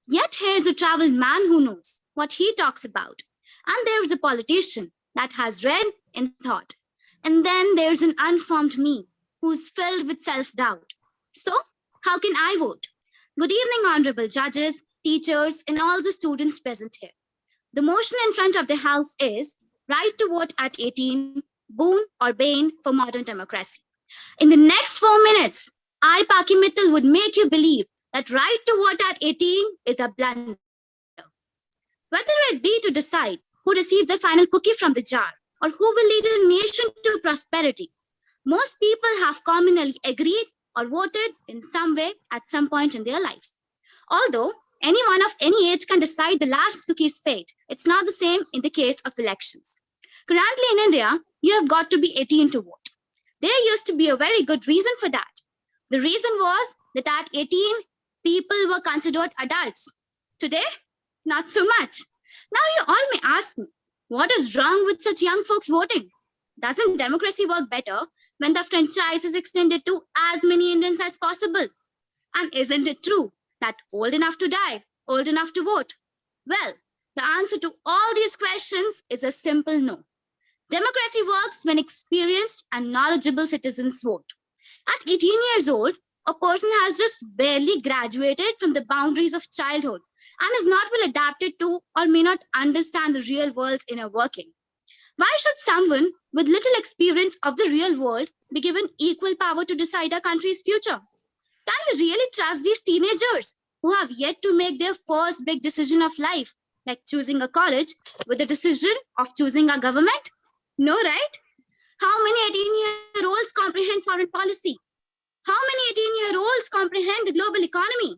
Yet here's a traveled man who knows what he talks about. And there's a politician that has read in thought. And then there's an unformed me who's filled with self-doubt. So, how can I vote? Good evening, honorable judges, teachers, and all the students present here. The motion in front of the House is right to vote at 18, Boon or Bane for modern democracy. In the next 4 minutes, I, Mehek Mittal, would make you believe that right to vote at 18 is a blunder. Whether it be to decide who receives the final cookie from the jar or who will lead a nation to prosperity, most people have commonly agreed or voted in some way at some point in their lives. Although anyone of any age can decide the last cookie's fate, it's not the same in the case of elections. Currently in India, you have got to be 18 to vote. There used to be a very good reason for that. The reason was that at 18, people were considered adults. Today, not so much. Now you all may ask me, what is wrong with such young folks voting? Doesn't democracy work better when the franchise is extended to as many Indians as possible? And isn't it true that old enough to die, old enough to vote? Well, the answer to all these questions is a simple no. Democracy works when experienced and knowledgeable citizens vote. At 18 years old, a person has just barely graduated from the boundaries of childhood and is not well adapted to or may not understand the real world's inner working. Why should someone with little experience of the real world be given equal power to decide our country's future? Can we really trust these teenagers who have yet to make their first big decision of life, like choosing a college, with the decision of choosing a government? No, right? How many 18-year-olds comprehend foreign policy? How many 18-year-olds comprehend the global economy?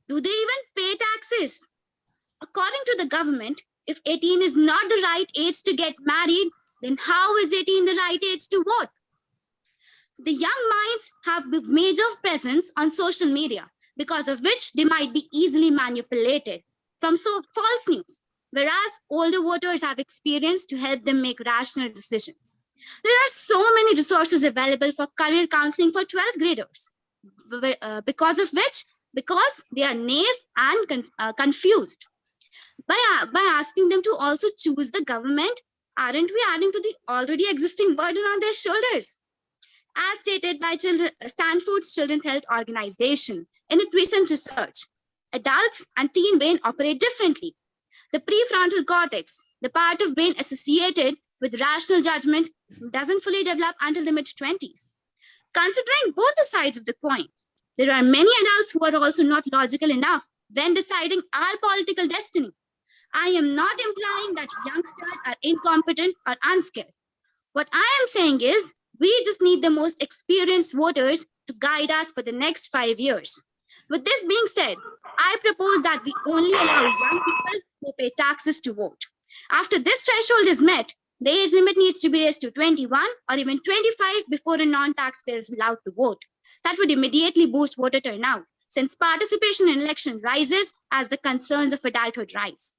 Do they even pay taxes? According to the government, if 18 is not the right age to get married, then how is 18 the right age to vote? The young minds have a major presence on social media, because of which they might be easily manipulated from false news, whereas older voters have experience to help them make rational decisions. There are so many resources available for career counseling for 12th graders, because they are naive and confused. By asking them to also choose the government Aren't we adding to the already existing burden on their shoulders? As stated by Stanford's Children's Health Organization in its recent research, adults and teen brain operate differently. The prefrontal cortex, the part of brain associated with rational judgment, doesn't fully develop until the mid-20s. Considering both the sides of the coin, there are many adults who are also not logical enough when deciding our political destiny. I am not implying that youngsters are incompetent or unskilled. What I am saying is we just need the most experienced voters to guide us for the next 5 years. With this being said, I propose that we only allow young people who pay taxes to vote. After this threshold is met, the age limit needs to be raised to 21 or even 25 before a non-taxpayer is allowed to vote. That would immediately boost voter turnout, since participation in elections rises as the concerns of adulthood rise.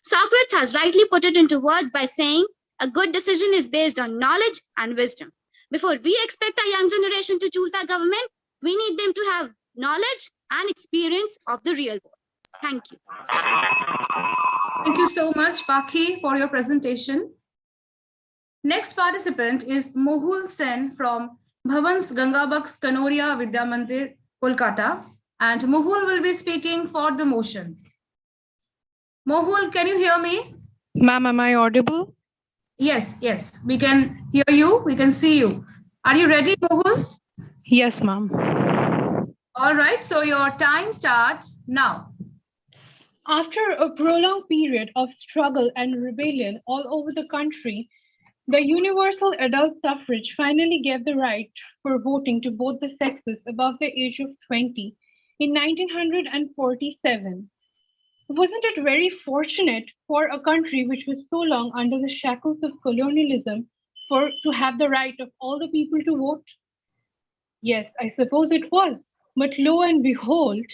Socrates has rightly put it into words by saying, a good decision is based on knowledge and wisdom. Before we expect our young generation to choose our government, we need them to have knowledge and experience of the real world. Thank you. Thank you so much, Pakhi, for your presentation. Next participant is Mohul Sen from Bhavan's Gangabak's Kanoria Vidya Mandir, Kolkata. And Mohul will be speaking for the motion. Mohul, can you hear me? Ma'am, am I audible? Yes, yes, we can hear you, we can see you. Are you ready, Mohul? Yes, ma'am. All right, so your time starts now. After a prolonged period of struggle and rebellion all over the country, the universal adult suffrage finally gave the right for voting to both the sexes above the age of 20 in 1947. Wasn't it very fortunate for a country which was so long under the shackles of colonialism to have the right of all the people to vote? Yes, I suppose it was. But lo and behold,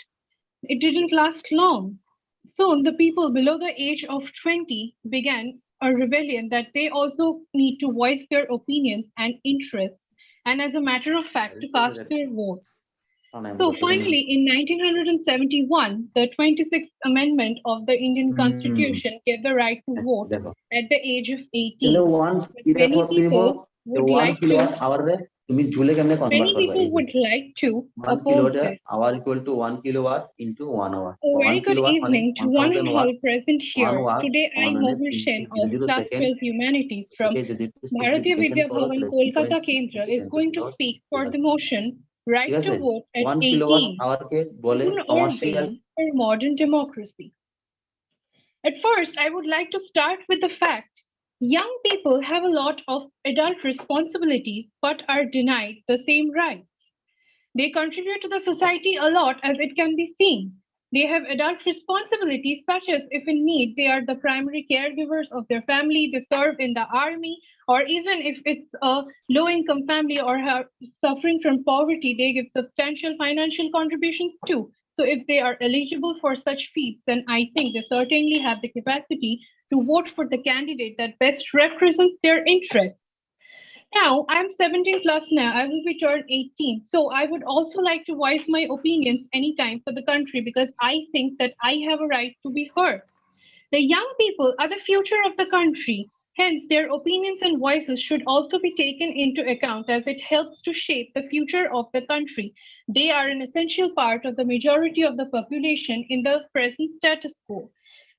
it didn't last long. Soon the people below the age of 20 began a rebellion that they also need to voice their opinions and interests, and as a matter of fact, to cast their votes. So finally, in 1971, the 26th Amendment of the Indian Constitution gave the right to vote at the age of 18. Many people would like to oppose this. Hour equal to 1 kilowatt into 1 hour. A very good evening to one and all present here. Today I, Mohul Sen of Class 12 Humanities from Bharatiya Vidya Bhavan, Kolkata Kendra is going to speak for the motion Right to vote at 18, Boon or Bane for modern democracy. At first, I would like to start with the fact young people have a lot of adult responsibilities but are denied the same rights. They contribute to the society a lot, as it can be seen. They have adult responsibilities such as, if in need, they are the primary caregivers of their family, they serve in the army, or even if it's a low-income family or suffering from poverty, they give substantial financial contributions too. So if they are eligible for such feats, then I think they certainly have the capacity to vote for the candidate that best represents their interests. Now, I'm 17 plus now, I will be turned 18. So I would also like to voice my opinions anytime for the country because I think that I have a right to be heard. The young people are the future of the country. Hence, their opinions and voices should also be taken into account as it helps to shape the future of the country. They are an essential part of the majority of the population in the present status quo.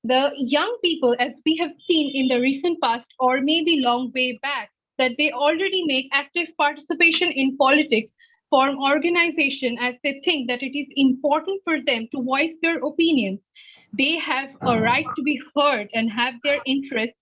The young people, as we have seen in the recent past or maybe long way back, that they already make active participation in politics, form organization as they think that it is important for them to voice their opinions. They have a right to be heard and have their interests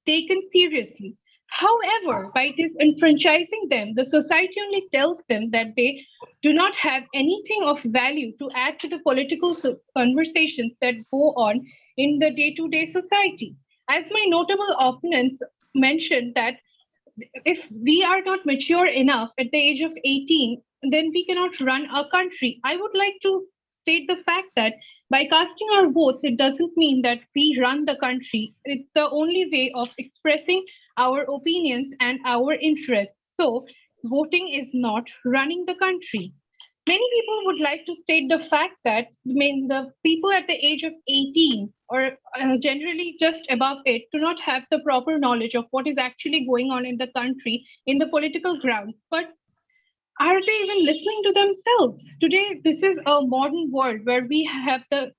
taken seriously. However, by disenfranchising them, the society only tells them that they do not have anything of value to add to the political conversations that go on in the day-to-day society. As my notable opponents mentioned that if we are not mature enough at the age of 18, then we cannot run our country. I would like to state the fact that by casting our votes, it doesn't mean that we run the country. It's the only way of expressing our opinions and our interests. So voting is not running the country. Many people would like to state the fact that the people at the age of 18 or generally just above it do not have the proper knowledge of what is actually going on in the country, in the political grounds. But are they even listening to themselves? Today, this is a modern world where we have the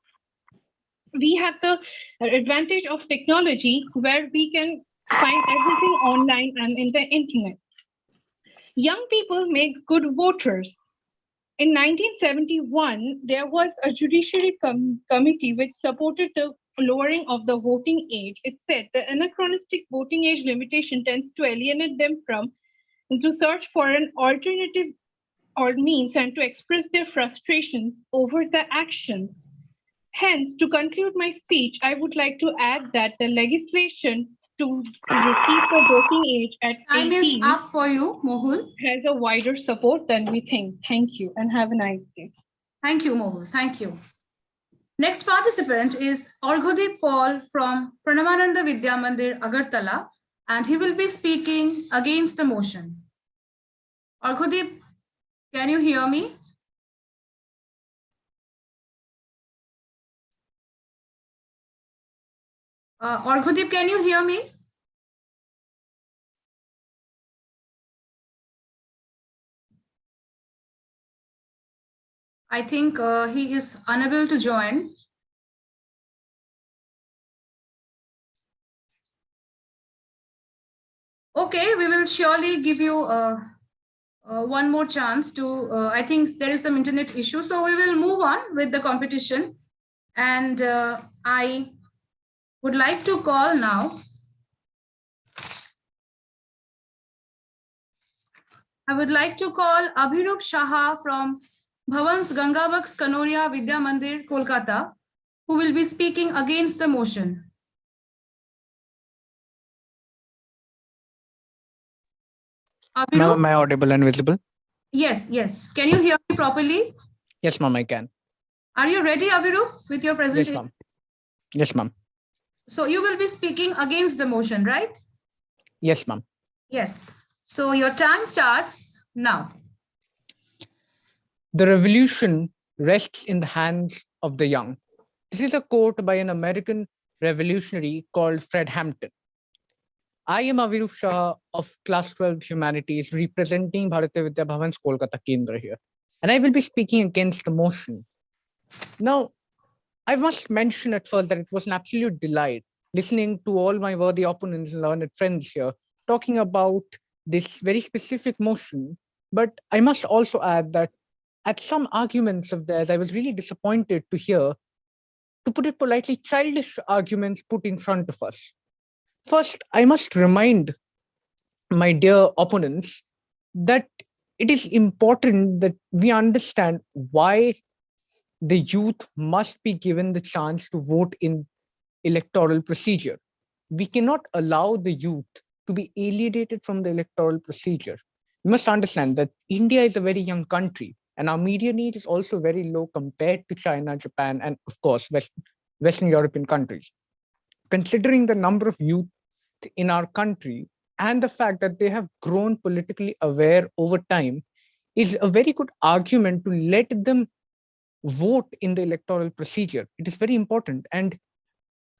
advantage of technology, where we can find everything online and in the internet. Young people make good voters. In 1971, there was a judiciary committee which supported the lowering of the voting age. It said the anachronistic voting age limitation tends to alienate them from to search for an alternative or means and to express their frustrations over the actions. Hence, to conclude my speech, I would like to add that the legislation to keep the voting age at 18 Time is up for you, Mohul. has a wider support than we think. Thank you and have a nice day. Thank you, Mohul. Thank you. Next participant is Arghadip Paul from Pranavananda Vidya Mandir, Agartala, and he will be speaking against the motion. Arghadip, can you hear me? Arghadip, can you hear me? I think he is unable to join. Okay, we will surely give you one more chance to, I think there is some internet issue, so we will move on with the competition. And I would like to call now. I would like to call Abhirup Shaha from Bhavan's Gangabaks Kanoria Vidya Mandir, Kolkata, who will be speaking against the motion. Ma'am, am I audible and visible? Yes, yes. Can you hear me properly? Yes, ma'am, I can. Are you ready, Abhirup, with your presentation? Yes, ma'am. Yes, ma'am. So you will be speaking against the motion, right? Yes, ma'am. Yes. So your time starts now. The revolution rests in the hands of the young. This is a quote by an American revolutionary called Fred Hampton. I am Abhirup Shah of Class 12 Humanities, representing Bharatiya Vidya Bhavan's Kolkata Kendra here. And I will be speaking against the motion. Now, I must mention at first that it was an absolute delight listening to all my worthy opponents and learned friends here talking about this very specific motion. But I must also add that at some arguments of theirs, I was really disappointed to hear, to put it politely, childish arguments put in front of us. First, I must remind my dear opponents that it is important that we understand why the youth must be given the chance to vote in electoral procedure. We cannot allow the youth to be alienated from the electoral procedure. We must understand that India is a very young country, and our median age is also very low compared to China, Japan, and of course, Western European countries. Considering the number of youth in our country and the fact that they have grown politically aware over time is a very good argument to let them vote in the electoral procedure. It is very important. And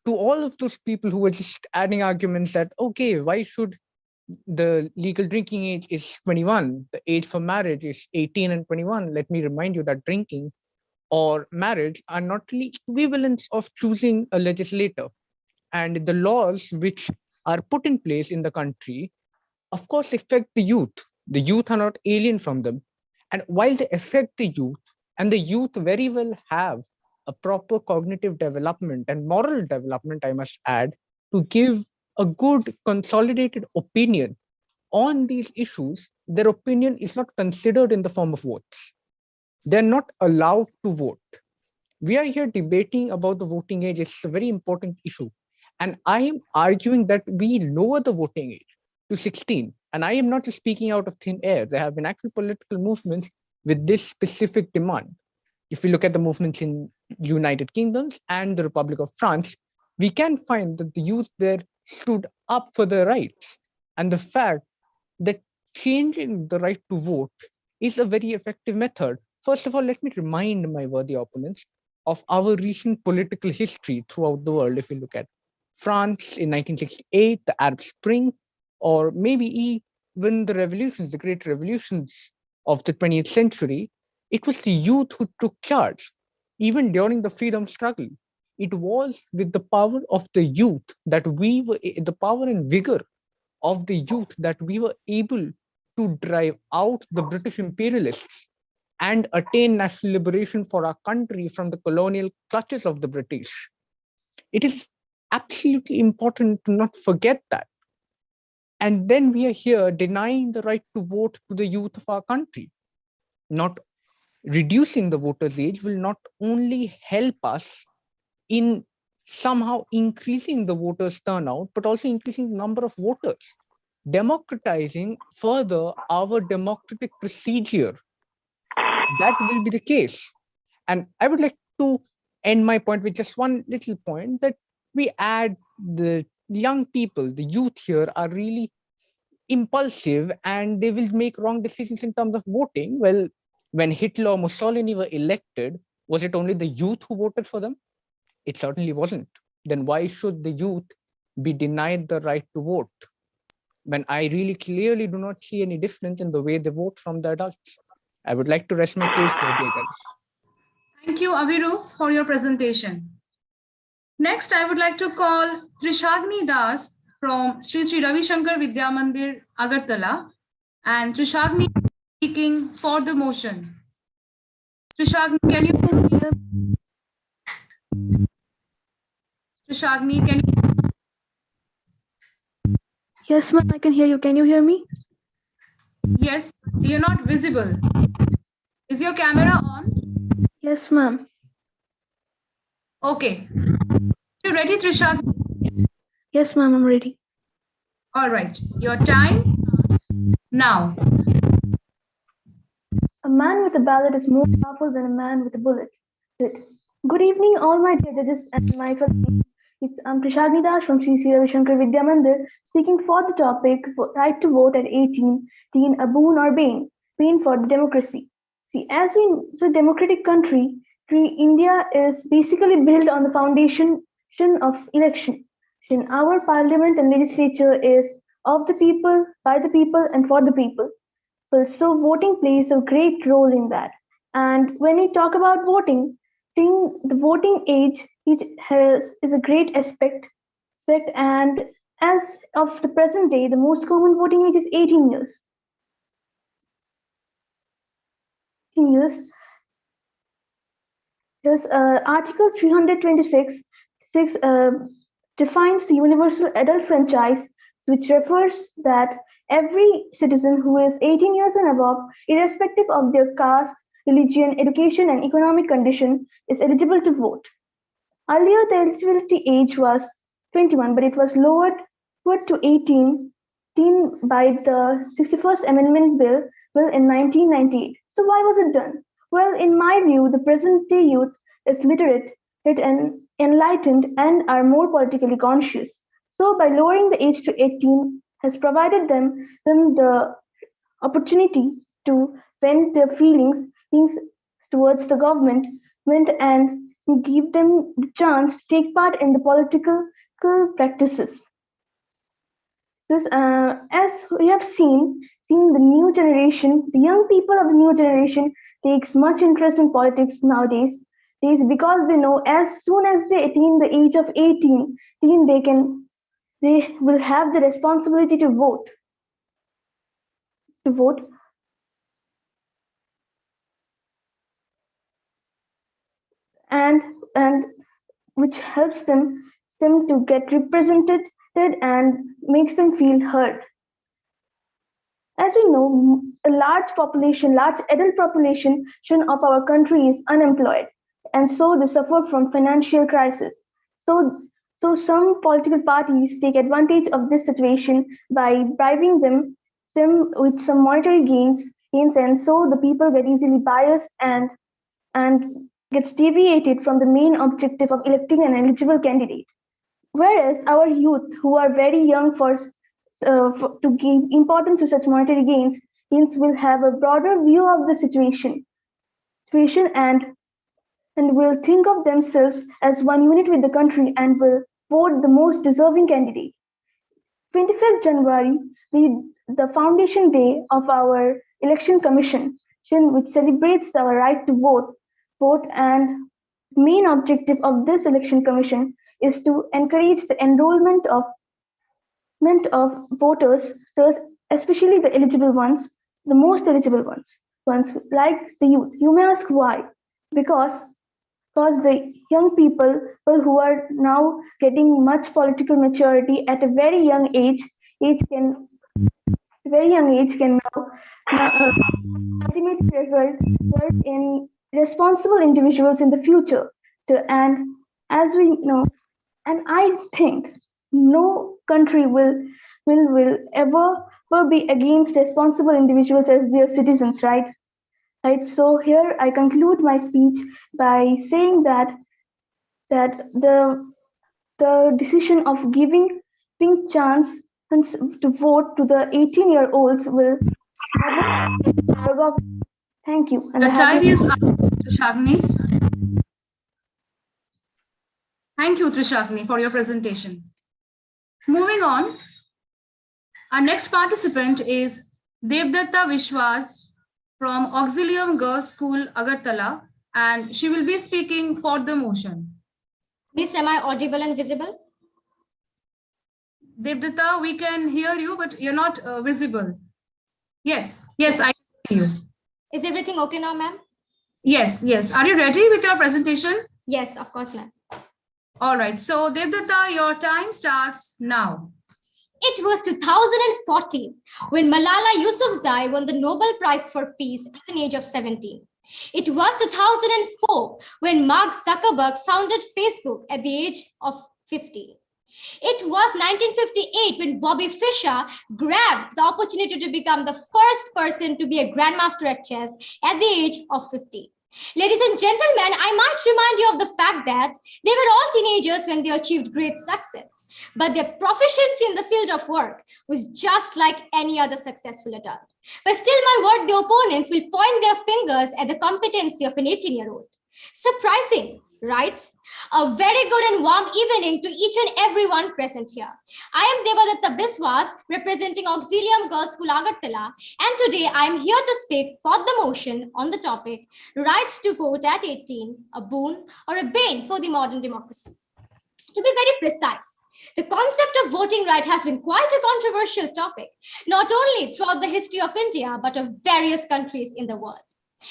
to all of those people who are just adding arguments that, okay, why should the legal drinking age is 21, the age for marriage is 18 and 21. Let me remind you that drinking or marriage are not really equivalents of choosing a legislator. And the laws which are put in place in the country, of course, affect the youth. The youth are not alien from them. And while they affect the youth, and the youth very well have a proper cognitive development and moral development, I must add, to give a good consolidated opinion on these issues, their opinion is not considered in the form of votes. They're not allowed to vote. We are here debating about the voting age. It's a very important issue. And I am arguing that we lower the voting age to 16. And I am not just speaking out of thin air. There have been actual political movements with this specific demand. If we look at the movements in United Kingdoms and the Republic of France, we can find that the youth there stood up for their rights. And the fact that changing the right to vote is a very effective method. First of all, let me remind my worthy opponents of our recent political history throughout the world. If you look at France in 1968, the Arab Spring, or maybe even the revolutions, the great revolutions of the 20th century, it was the youth who took charge. Even during the freedom struggle, it was with the power of the youth that we were, the power and vigor of the youth, that we were able to drive out the British imperialists and attain national liberation for our country from the colonial clutches of the British. It is absolutely important to not forget that. And then we are here denying the right to vote to the youth of our country. Not reducing the voters' age will not only help us in somehow increasing the voters' turnout, but also increasing the number of voters, democratizing further our democratic procedure. That will be the case. And I would like to end my point with just one little point, that we add the young people, the youth here are really impulsive and they will make wrong decisions in terms of voting. Well, when Hitler or Mussolini were elected, was it only the youth who voted for them? It certainly wasn't. Then why should the youth be denied the right to vote, when I really clearly do not see any difference in the way they vote from the adults? I would like to rest my case there, dear guys. Thank you, Aviru, for your presentation. Next, I would like to call Trishagni Das from Sri Sri Ravi Shankar Vidya Mandir, Agartala, and Trishagni speaking for the motion. Trishagni, can you? Trishagni, can you? Yes, ma'am, I can hear you. Can you hear me? Yes, you're not visible. Is your camera on? Yes, ma'am. Okay. You ready, Trishagni? Yes, ma'am, I'm ready. All right. Your time now. A man with a ballot is more powerful than a man with a bullet. Good evening, all my dear judges and my fellows. I'm Trishagni Das from Sri Sri Ravi Shankar Vidya Mandir, speaking for the topic right to vote at 18, a boon or bane, bane for the democracy. See, as it's a democratic country, India is basically built on the foundation of election. Our parliament and legislature is of the people, by the people, and for the people. So voting plays a great role in that. And when we talk about voting, the voting age is a great aspect, and as of the present day, the most common voting age is 18 years. 18 years. Yes, Article 326 defines the universal adult franchise, which refers that every citizen who is 18 years and above, irrespective of their caste, religion, education, and economic condition, is eligible to vote. Earlier, the eligibility age was 21, but it was lowered to 18 by the 61st Amendment Bill in 1998. So why was it done? Well, in my view, the present-day youth is literate and enlightened and are more politically conscious. So by lowering the age to 18 has provided them the opportunity to vent their feelings towards the government and give them the chance to take part in the political practices. As we have seen the new generation, the young people of the new generation takes much interest in politics nowadays, because they know as soon as they attain the age of 18, they will have the responsibility to vote. And which helps them to get represented and makes them feel heard. As we know, a large adult population of our country is unemployed, and so they suffer from financial crisis. So some political parties take advantage of this situation by bribing them with some monetary gains, and so the people get easily biased and gets deviated from the main objective of electing an eligible candidate. Whereas our youth, who are very young to give importance to such monetary gains will have a broader view of the situation and and will think of themselves as one unit with the country and will vote the most deserving candidate. 25th January, the foundation day of our election commission, which celebrates our right to vote, and main objective of this election commission is to encourage the enrollment of voters, especially the eligible ones, the most eligible ones like the youth. You may ask why? Because the young people who are now getting much political maturity at a very young age can now ultimately result in responsible individuals in the future. And as we know, and I think no country will ever be against responsible individuals as their citizens, right? Right. So here I conclude my speech by saying that the decision of giving chance to vote to the 18-year-olds will. Thank you. The time is up, Trishagni. Thank you, Trishagni, for your presentation. Moving on, our next participant is Devdatta Vishwas from Auxilium Girls School, Agartala, and she will be speaking for the motion. Miss, am I audible and visible? Devdatta, we can hear you, but you're not visible. Yes, I hear you. Is everything okay now, ma'am? Yes. Are you ready with your presentation? Yes, of course, ma'am. All right, so Devdatta, your time starts now. It was 2014 when Malala Yousafzai won the Nobel Prize for Peace at an age of 17. It was 2004 when Mark Zuckerberg founded Facebook at the age of 50. It was 1958 when Bobby Fischer grabbed the opportunity to become the first person to be a grandmaster at chess at the age of 50. Ladies and gentlemen, I might remind you of the fact that they were all teenagers when they achieved great success, but their proficiency in the field of work was just like any other successful adult. But still, my word, the opponents will point their fingers at the competency of an 18-year-old. Surprising, right? A very good and warm evening to each and everyone present here. I am Devdatta Biswas, representing Auxilium Girls School, Agartala, and today I am here to speak for the motion on the topic, right to vote at 18, a boon or a bane for the modern democracy. To be very precise, the concept of voting right has been quite a controversial topic, not only throughout the history of India, but of various countries in the world.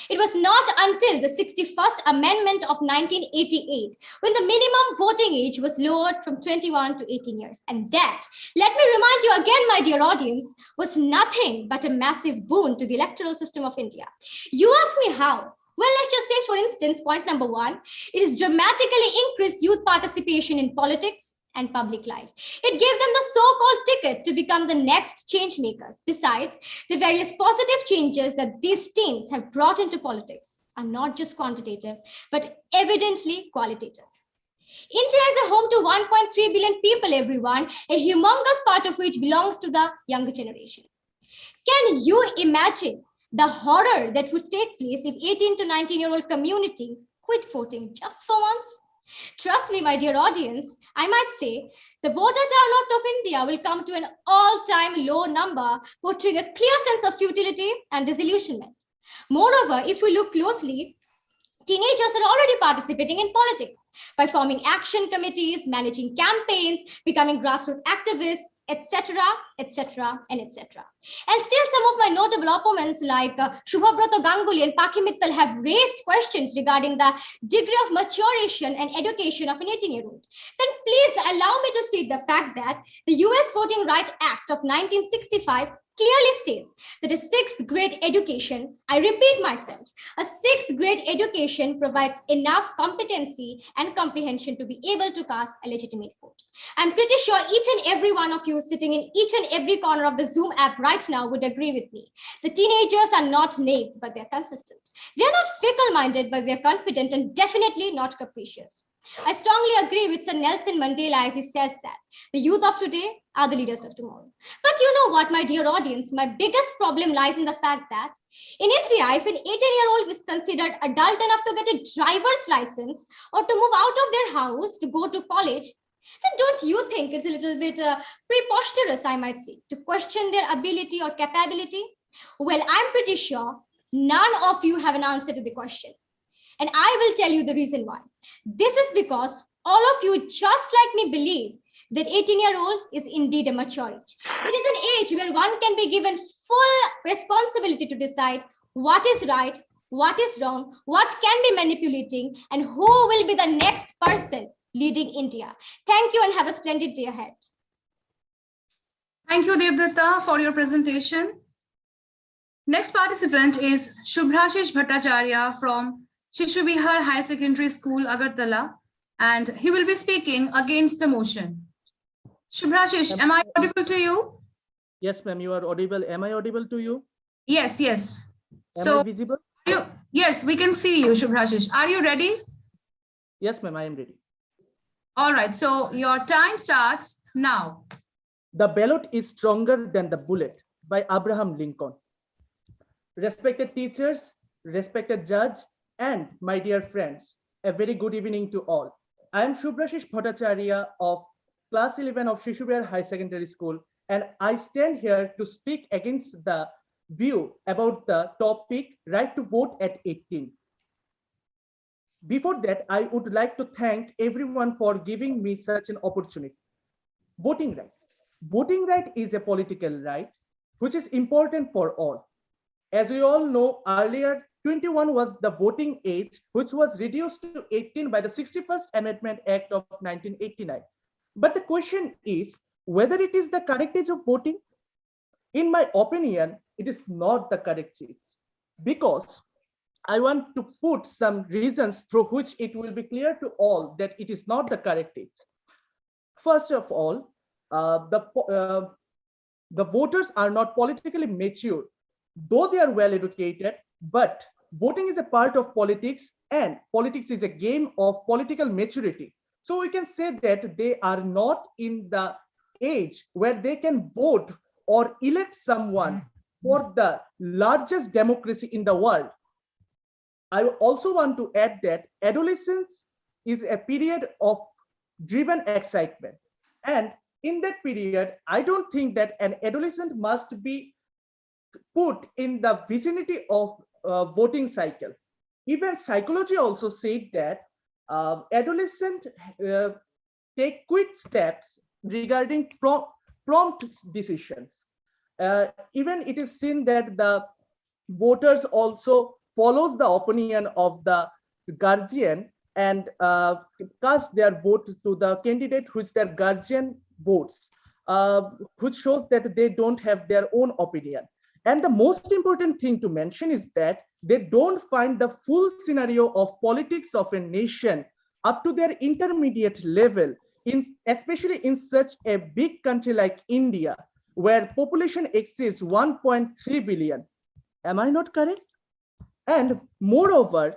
It was not until the 61st Amendment of 1988 when the minimum voting age was lowered from 21 to 18 years. And that, let me remind you again, my dear audience, was nothing but a massive boon to the electoral system of India. You ask me how? Well, let's just say, for instance, point number one, it has dramatically increased youth participation in politics and public life. It gave them the so-called ticket to become the next change makers. Besides, the various positive changes that these teens have brought into politics are not just quantitative, but evidently qualitative. India is a home to 1.3 billion people, everyone, a humongous part of which belongs to the younger generation. Can you imagine the horror that would take place if 18 to 19-year-old community quit voting just for once? Trust me, my dear audience, I might say the voter turnout of India will come to an all-time low number, portraying a clear sense of futility and disillusionment. Moreover, if we look closely, teenagers are already participating in politics by forming action committees, managing campaigns, becoming grassroots activists, etc., etc., and etc. And still, some of my notable opponents like Shubhabrata Ganguly and Mehek Mittal have raised questions regarding the degree of maturation and education of an 18-year-old. Then please allow me to state the fact that the US Voting Rights Act of 1965 clearly states that a sixth grade education, I repeat myself, a sixth grade education provides enough competency and comprehension to be able to cast a legitimate vote. I'm pretty sure each and every one of you sitting in each and every corner of the Zoom app right now would agree with me. The teenagers are not naive, but they're consistent. They're not fickle-minded, but they're confident and definitely not capricious. I strongly agree with Sir Nelson Mandela as he says that the youth of today are the leaders of tomorrow. But you know what, my dear audience, my biggest problem lies in the fact that in India, if an 18-year-old is considered adult enough to get a driver's license or to move out of their house to go to college, then don't you think it's a little bit preposterous, I might say, to question their ability or capability? Well, I'm pretty sure none of you have an answer to the question. And I will tell you the reason why. This is because all of you, just like me, believe that 18-year-old is indeed a mature age. It is an age where one can be given full responsibility to decide what is right, what is wrong, what can be manipulating, and who will be the next person leading India. Thank you and have a splendid day ahead. Thank you, Devdatta, for your presentation. Next participant is Shubhrashish Bhattacharya from Shishu Vihar High Secondary School, Agartala, and he will be speaking against the motion. Shubhrashish, am I audible to you? Yes, ma'am, you are audible. Am I audible to you? Yes, yes. Am I visible? Yes, we can see you, Shubhrashish. Are you ready? Yes, ma'am, I am ready. All right, so your time starts now. The ballot is stronger than the bullet by Abraham Lincoln. Respected teachers, respected judge, and my dear friends, a very good evening to all. I am Shubhrashish Bhattacharya of class 11 of Shishu Vihar High Secondary School, and I stand here to speak against the view about the topic right to vote at 18. Before that, I would like to thank everyone for giving me such an opportunity. Voting right. Voting right is a political right, which is important for all. As we all know, earlier 21 was the voting age, which was reduced to 18 by the 61st Amendment Act of 1989. But the question is whether it is the correct age of voting. In my opinion, it is not the correct age, because I want to put some reasons through which it will be clear to all that it is not the correct age. First of all, the voters are not politically mature, though they are well educated, but voting is a part of politics, and politics is a game of political maturity. So we can say that they are not in the age where they can vote or elect someone for the largest democracy in the world. I also want to add that adolescence is a period of driven excitement. And in that period, I don't think that an adolescent must be put in the vicinity of voting cycle. Even psychology also said that adolescents take quick steps regarding prompt decisions. Even it is seen that the voters also follows the opinion of the guardian and cast their vote to the candidate which their guardian votes, which shows that they don't have their own opinion. And the most important thing to mention is that they don't find the full scenario of politics of a nation up to their intermediate level, especially in such a big country like India, where population exceeds 1.3 billion. Am I not correct? And moreover,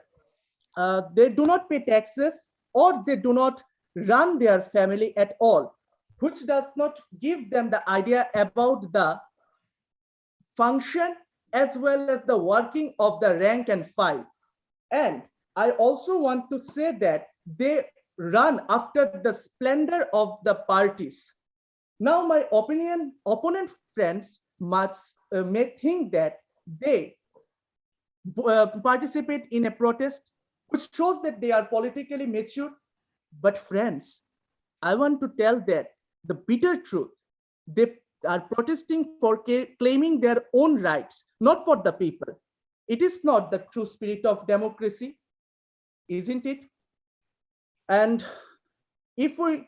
they do not pay taxes, or they do not run their family at all, which does not give them the idea about the function as well as the working of the rank and file. And I also want to say that they run after the splendor of the parties. Now my opponent friends may think that they participate in a protest, which shows that they are politically mature. But friends, I want to tell that the bitter truth, they are protesting for claiming their own rights, not for the people. It is not the true spirit of democracy, isn't it? And if we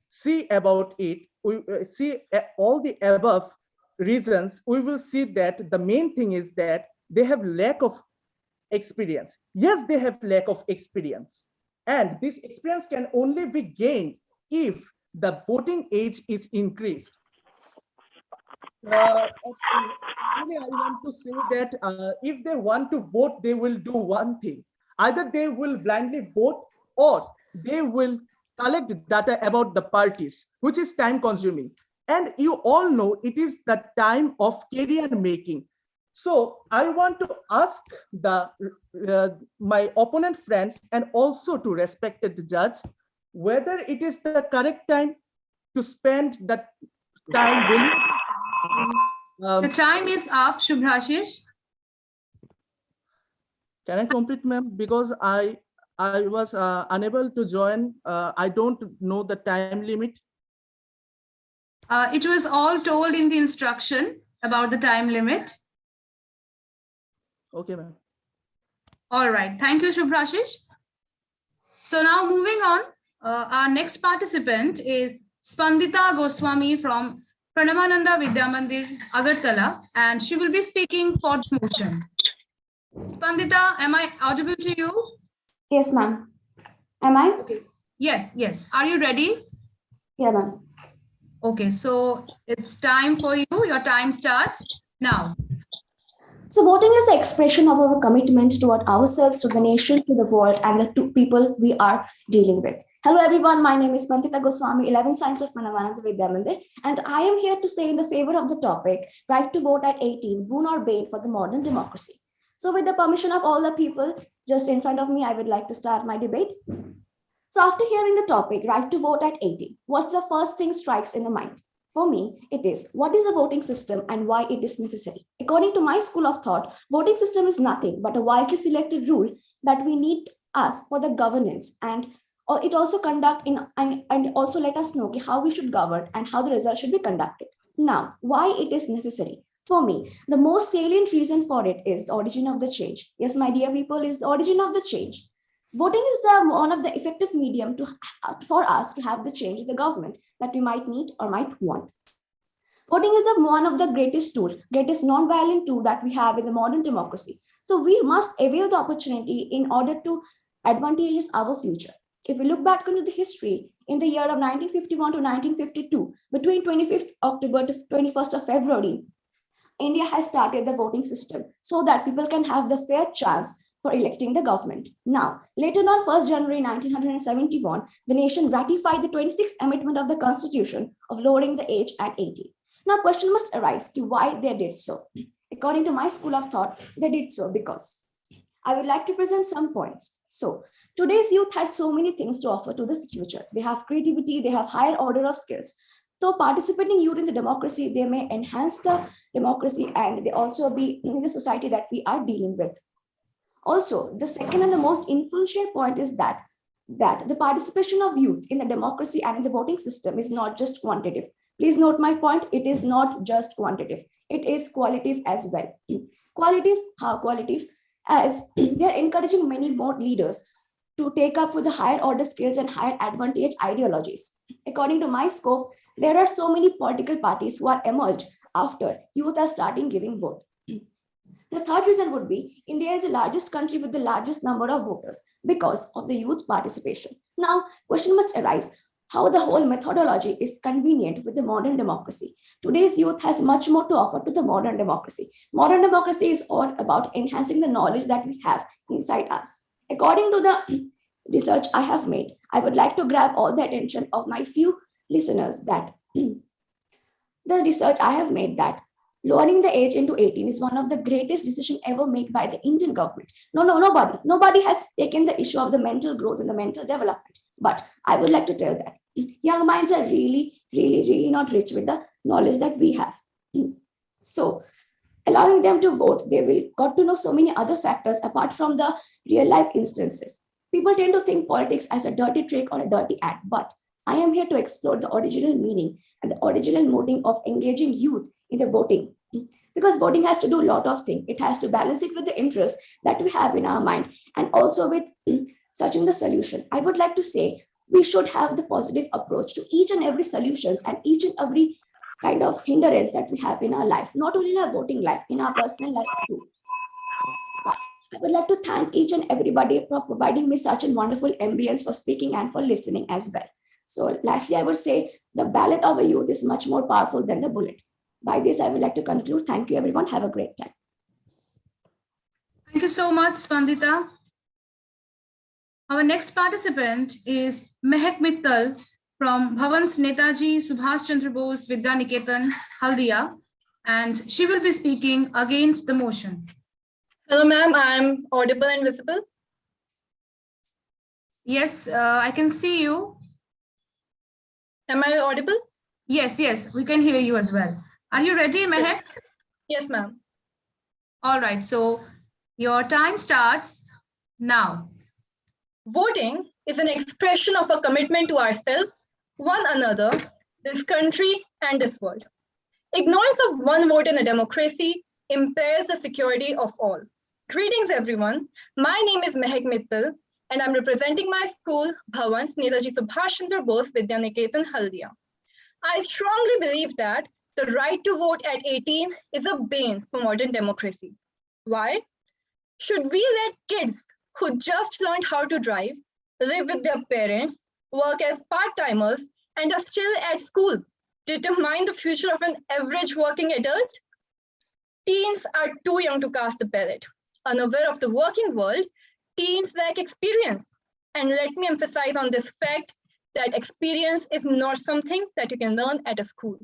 see about it, we see all the above reasons, we will see that the main thing is that they have lack of experience. Yes, they have lack of experience. And this experience can only be gained if the voting age is increased. Actually, I want to say that if they want to vote, they will do one thing. Either they will blindly vote or they will collect data about the parties, which is time consuming. And you all know it is the time of career making. So I want to ask my opponent friends and also to respected judge, whether it is the correct time to spend that time will. The time is up, Shubhrashish. Can I complete, ma'am? Because I was unable to join. I don't know the time limit. It was all told in the instruction about the time limit. Okay, ma'am. All right. Thank you, Shubhrashish. So now moving on, our next participant is Spandita Goswami from Pranamananda Vidya Mandir, Agartala, and she will be speaking for the motion. Spandita, am I audible to you? Yes, ma'am. Am I? Okay. Yes, yes. Are you ready? Yeah, ma'am. Okay, so it's time for you. Your time starts now. So voting is the expression of our commitment toward ourselves, to the nation, to the world, and the two people we are dealing with. Hello, everyone. My name is Spandita Goswami, 11th Science of Pranamananda Vidya Mandir, and I am here to say in the favor of the topic, right to vote at 18, boon or bane for the modern democracy. So with the permission of all the people just in front of me, I would like to start my debate. So after hearing the topic, right to vote at 18, what's the first thing strikes in the mind? For me, it is, what is a voting system and why it is necessary? According to my school of thought, voting system is nothing but a wisely selected rule that we need us for the governance, and it also conduct in and also let us know how we should govern and how the result should be conducted. Now, why it is necessary? For me, the most salient reason for it is the origin of the change. Yes, my dear people, is the origin of the change. Voting is one of the effective medium for us to have the change in the government that we might need or might want. Voting is one of the greatest non-violent tool that we have in the modern democracy. So we must avail the opportunity in order to advantage our future. If we look back into the history, in the year of 1951 to 1952, between 25th October to 21st of February, India has started the voting system so that people can have the fair chance for electing the government. Now, later on 1st January 1971, the nation ratified the 26th Amendment of the Constitution of lowering the age at 18. Now, question must arise to why they did so. According to my school of thought, they did so because I would like to present some points. So, today's youth has so many things to offer to the future. They have creativity, they have higher order of skills. So participating youth in the democracy, they may enhance the democracy and they also be in the society that we are dealing with. Also, the second and the most influential point is that the participation of youth in the democracy and in the voting system is not just quantitative. Please note my point, it is not just quantitative, it is qualitative as well. Qualitative, how qualitative? As they are encouraging many more leaders to take up with the higher order skills and higher advantage ideologies. According to my scope, there are so many political parties who are emerged after youth are starting giving vote. The third reason would be India is the largest country with the largest number of voters because of the youth participation. Now, question must arise how the whole methodology is convenient with the modern democracy. Today's youth has much more to offer to the modern democracy. Modern democracy is all about enhancing the knowledge that we have inside us. According to the research I have made, I would like to grab all the attention of my few listeners that the research I have made that lowering the age into 18 is one of the greatest decisions ever made by the Indian government. Nobody has taken the issue of the mental growth and the mental development. But I would like to tell that young minds are really not rich with the knowledge that we have. So allowing them to vote, they will got to know so many other factors apart from the real life instances. People tend to think politics as a dirty trick or a dirty act, but I am here to explore the original meaning and the original motive of engaging youth in the voting. Because voting has to do a lot of things. It has to balance it with the interest that we have in our mind and also with searching the solution. I would like to say we should have the positive approach to each and every solutions and each and every kind of hindrance that we have in our life, not only in our voting life, in our personal life too. I would like to thank each and everybody for providing me such a wonderful ambience for speaking and for listening as well. So lastly, I would say the ballot of a youth is much more powerful than the bullet. By this, I would like to conclude. Thank you, everyone. Have a great time. Thank you so much, Spandita. Our next participant is Mehek Mittal from Bhavan's Netaji Subhash Chandra Bose Vidya Niketan, Haldia, and she will be speaking against the motion. Hello, ma'am. I'm audible and visible. Yes, I can see you. Am I audible? Yes, we can hear you as well. Are you ready, Mehek? Yes, ma'am. All right, so your time starts now. Voting is an expression of a commitment to ourselves, one another, this country, and this world. Ignorance of one vote in a democracy impairs the security of all. Greetings, everyone. My name is Mehek Mittal, and I'm representing my school, Bhavan's Netaji Subhash Chandra Bose Vidya Niketan, Haldia. I strongly believe that the right to vote at 18 is a bane for modern democracy. Why? Should we let kids who just learned how to drive, live with their parents, work as part-timers, and are still at school determine the future of an average working adult? Teens are too young to cast the ballot. Unaware of the working world, teens lack experience. And let me emphasize on this fact that experience is not something that you can learn at a school.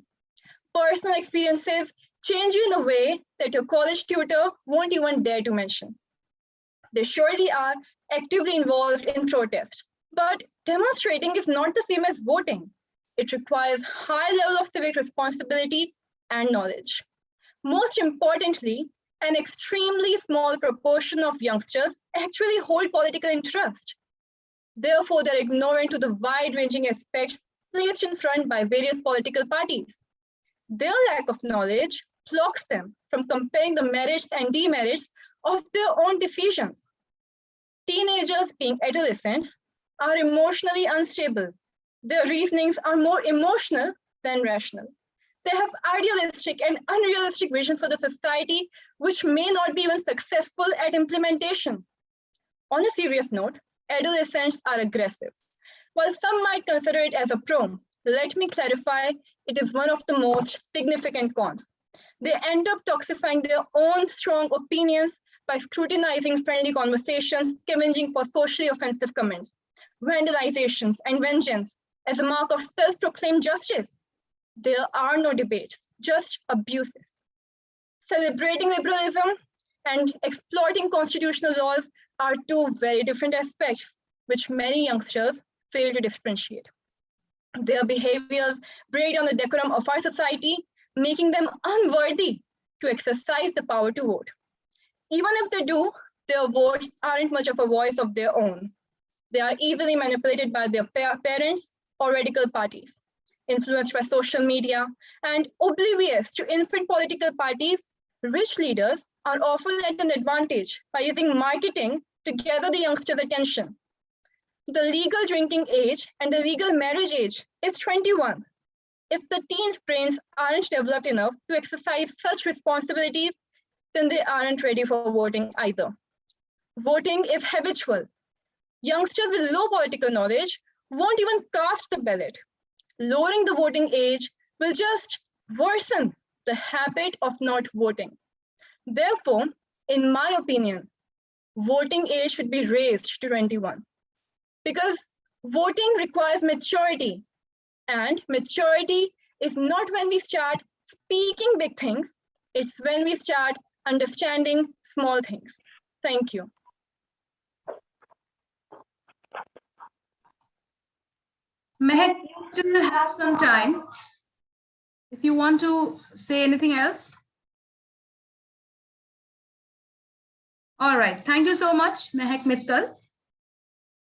Personal experiences change you in a way that your college tutor won't even dare to mention. They surely are actively involved in protests, but demonstrating is not the same as voting. It requires high level of civic responsibility and knowledge. Most importantly, an extremely small proportion of youngsters actually hold political interest. Therefore, they're ignorant to the wide-ranging aspects placed in front by various political parties. Their lack of knowledge blocks them from comparing the merits and demerits of their own decisions. Teenagers, being adolescents, are emotionally unstable. Their reasonings are more emotional than rational. They have idealistic and unrealistic visions for the society, which may not be even successful at implementation. On a serious note, adolescents are aggressive. While some might consider it as a pro, let me clarify, it is one of the most significant cons. They end up toxifying their own strong opinions by scrutinizing friendly conversations, scavenging for socially offensive comments, vandalizations, and vengeance as a mark of self-proclaimed justice. There are no debates, just abuses. Celebrating liberalism and exploiting constitutional laws are two very different aspects, which many youngsters fail to differentiate. Their behaviors break down the decorum of our society, making them unworthy to exercise the power to vote. Even if they do, their votes aren't much of a voice of their own. They are easily manipulated by their parents or radical parties, influenced by social media, and oblivious to infant political parties. Rich leaders are often at an advantage by using marketing to gather the youngsters' attention. The legal drinking age and the legal marriage age is 21. If the teens' brains aren't developed enough to exercise such responsibilities, then they aren't ready for voting either. Voting is habitual. Youngsters with low political knowledge won't even cast the ballot. Lowering the voting age will just worsen the habit of not voting. Therefore, in my opinion, voting age should be raised to 21 because voting requires maturity, and maturity is not when we start speaking big things, it's when we start understanding small things. Thank you. Mehek, you still have some time. If you want to say anything else. All right, thank you so much, Mehek Mittal.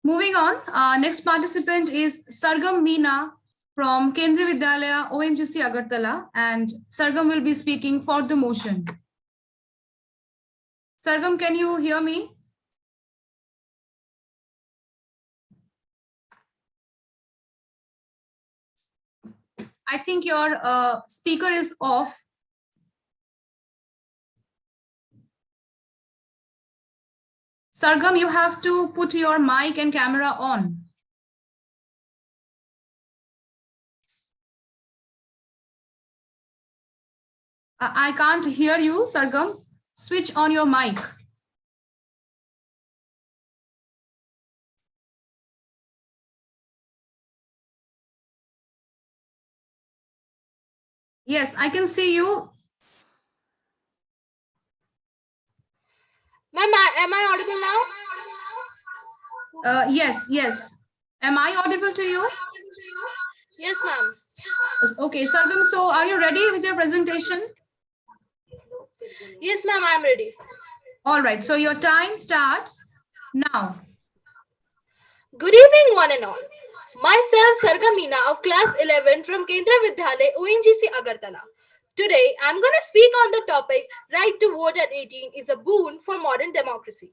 Moving on, next participant is Sargam Meena from Kendriya Vidyalaya, ONGC Agartala, and Sargam will be speaking for the motion. Sargam, can you hear me? I think your speaker is off. Sargam, you have to put your mic and camera on. I can't hear you, Sargam. Switch on your mic. Yes, I can see you. Ma'am, am I audible now? Yes, yes. Am I audible to you? Yes, ma'am. Okay, Sargam, so are you ready with your presentation? Yes, ma'am, I'm ready. All right, so your time starts now. Good evening, one and all. Myself, Sargamina of class 11 from Kendra Vidyalaya, ONGC Agartala. Today, I'm going to speak on the topic, right to vote at 18 is a boon for modern democracy.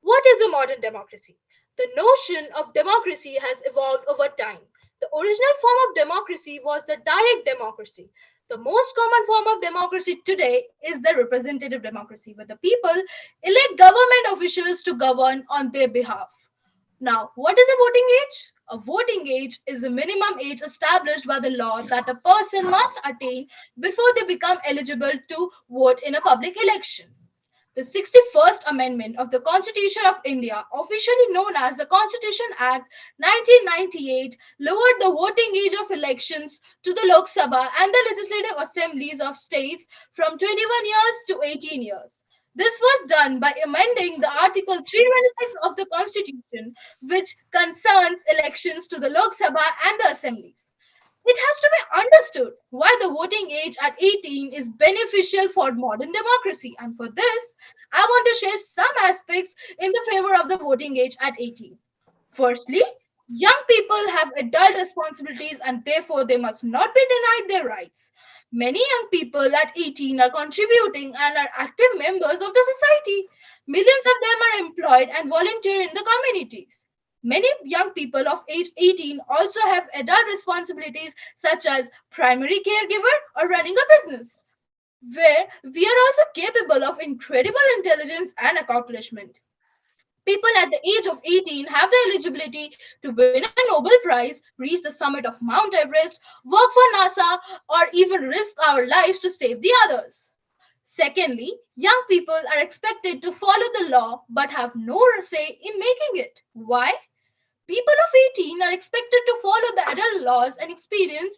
What is a modern democracy? The notion of democracy has evolved over time. The original form of democracy was the direct democracy. The most common form of democracy today is the representative democracy, where the people elect government officials to govern on their behalf. Now, what is a voting age? A voting age is a minimum age established by the law that a person must attain before they become eligible to vote in a public election. The 61st Amendment of the Constitution of India, officially known as the Constitution Act 1998, lowered the voting age of elections to the Lok Sabha and the legislative assemblies of states from 21 years to 18 years. This was done by amending the Article 326 of the Constitution, which concerns elections to the Lok Sabha and the assemblies. It has to be understood why the voting age at 18 is beneficial for modern democracy. And for this, I want to share some aspects in the favor of the voting age at 18. Firstly, young people have adult responsibilities and therefore they must not be denied their rights. Many young people at 18 are contributing and are active members of the society. Millions of them are employed and volunteer in the communities. Many young people of age 18 also have adult responsibilities such as primary caregiver or running a business, where we are also capable of incredible intelligence and accomplishment. People at the age of 18 have the eligibility to win a Nobel Prize, reach the summit of Mount Everest, work for NASA, or even risk our lives to save the others. Secondly, young people are expected to follow the law but have no say in making it. Why? People of 18 are expected to follow the adult laws and experience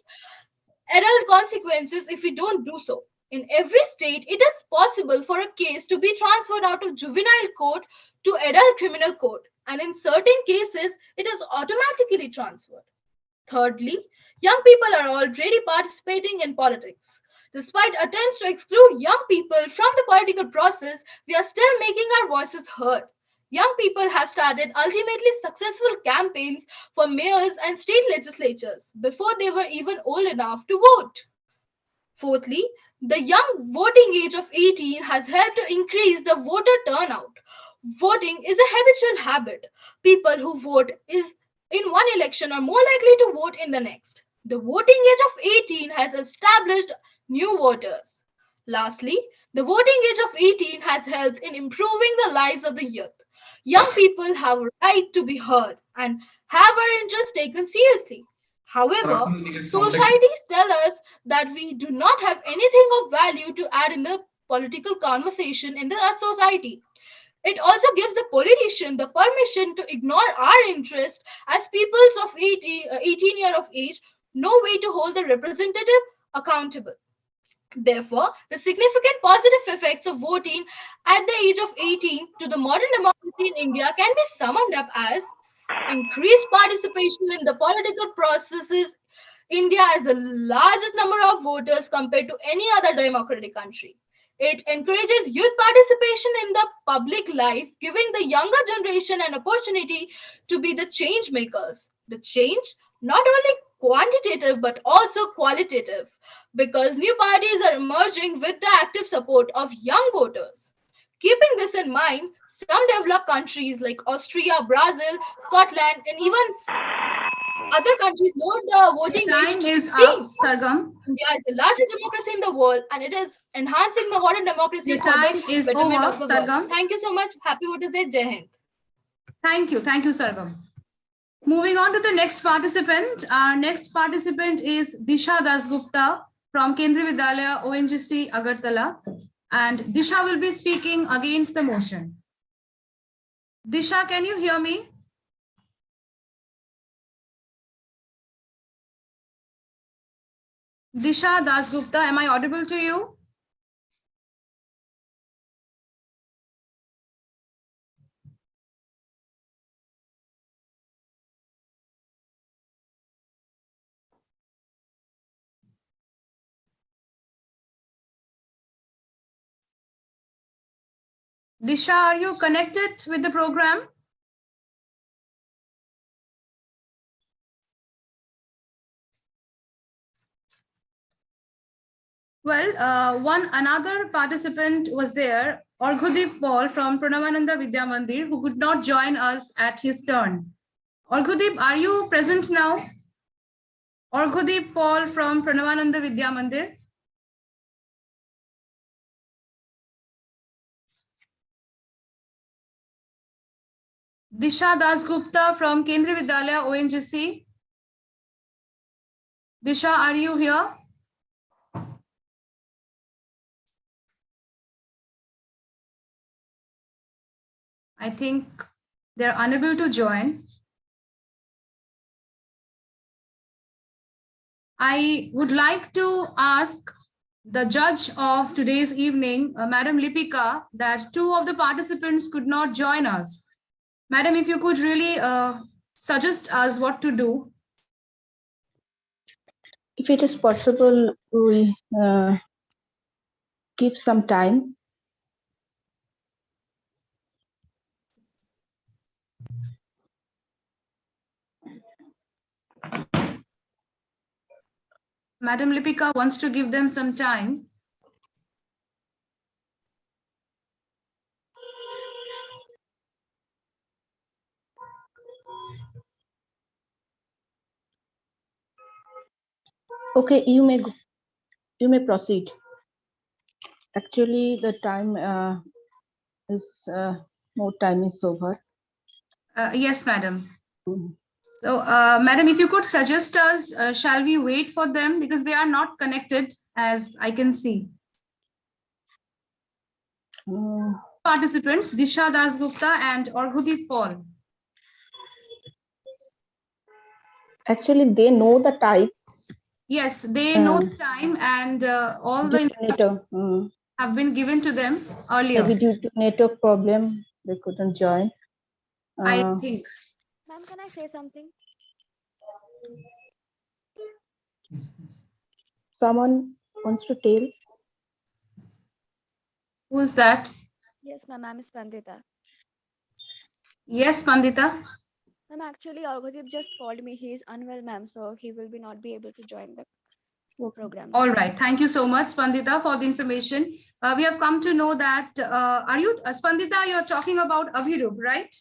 adult consequences if we don't do so. In every state, it is possible for a case to be transferred out of juvenile court to adult criminal court, and in certain cases, it is automatically transferred. Thirdly, young people are already participating in politics. Despite attempts to exclude young people from the political process, we are still making our voices heard. Young people have started ultimately successful campaigns for mayors and state legislatures before they were even old enough to vote. Fourthly, the young voting age of 18 has helped to increase the voter turnout. Voting is a habitual habit. People who vote is in one election are more likely to vote in the next. The voting age of 18 has established new voters. Lastly, the voting age of 18 has helped in improving the lives of the youth. Young people have a right to be heard and have our interests taken seriously. However, societies tell us that we do not have anything of value to add in the political conversation in the society. It also gives the politician the permission to ignore our interest as peoples of 18 year of age, no way to hold the representative accountable. Therefore, the significant positive effects of voting at the age of 18 to the modern democracy in India can be summed up as increased participation in the political processes. India has the largest number of voters compared to any other democratic country. It encourages youth participation in the public life, giving the younger generation an opportunity to be the change makers. The change, not only quantitative but also qualitative, because new parties are emerging with the active support of young voters. Keeping this in mind, some developed countries like Austria, Brazil, Scotland, and even other countries lowered the voting age Time to is 16. up, Sargam. India is the largest democracy in the world and it is enhancing the modern democracy Your for the time is betterment over, of the world. Sargam. Thank you so much. Happy Voters Day. Jai Hind. Thank you, Sargam. Moving on to the next participant. Our next participant is Disha Dasgupta from Kendriya Vidyalaya, ONGC Agartala. And Disha will be speaking against the motion. Disha, can you hear me? Disha Dasgupta, am I audible to you? Disha, are you connected with the program? Well, another participant was there, Orghudeep Paul from Pranavananda Vidya Mandir, who could not join us at his turn. Orghudeep, are you present now? Orghudeep Paul from Pranavananda Vidya Mandir. Disha Dasgupta from Kendriya Vidyalaya ONGC. Disha, are you here? I think they're unable to join. I would like to ask the judge of today's evening, Madam Lipika, that two of the participants could not join us. Madam, if you could really suggest us what to do. If it is possible, we give some time. Madam Lipika wants to give them some time. Okay, you may go. You may proceed. Actually, the time is more time is over. Yes, madam. So, madam, if you could suggest us, shall we wait for them because they are not connected as I can see. Participants, Disha Dasgupta and Orghudeep Paul. Actually, they know the type. Yes, they know the time and all the instructions have been given to them earlier. Maybe due to network problem, they couldn't join. I think. Ma'am, can I say something? Someone wants to tell? Who's that? Yes, ma'am, I'm Spandita. Yes, Spandita. Ma'am, actually, Orghudeep just called me. He is unwell, ma'am, so he will not be able to join the program. All right. Thank you so much, Spandita, for the information. We have come to know that, are you, Spandita, you're talking about Abhirup, right?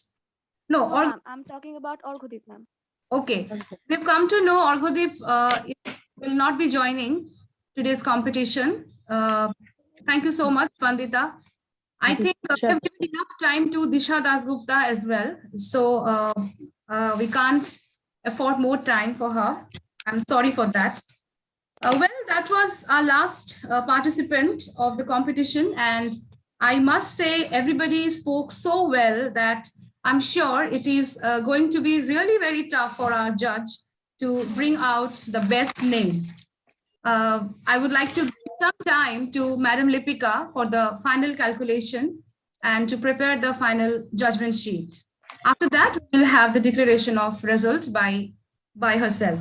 No, ma'am, I'm talking about Orghudeep, ma'am. Okay. We've come to know Orghudeep will not be joining today's competition. Thank you so much, Spandita. I think we have given enough time to Disha Dasgupta as well. So we can't afford more time for her. I'm sorry for that. Well, that was our last participant of the competition. And I must say, everybody spoke so well that I'm sure it is going to be really very tough for our judge to bring out the best name. I would like to give some time to Madam Lipika for the final calculation and to prepare the final judgment sheet. After that, we'll have the declaration of result by herself.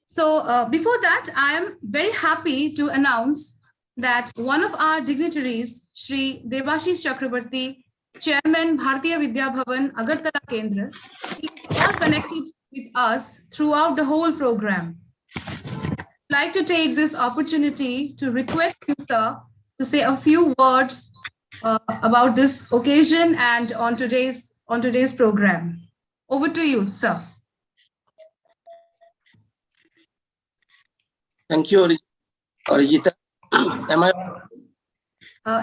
So before that, I am very happy to announce that one of our dignitaries, Shri Devashish Chakrabarti, Chairman Bharatiya Vidya Bhavan Agartala Kendra, is all connected with us throughout the whole program. I'd like to take this opportunity to request you, sir, to say a few words about this occasion and on today's program. Over to you, sir. Thank you, Arijita. Am I?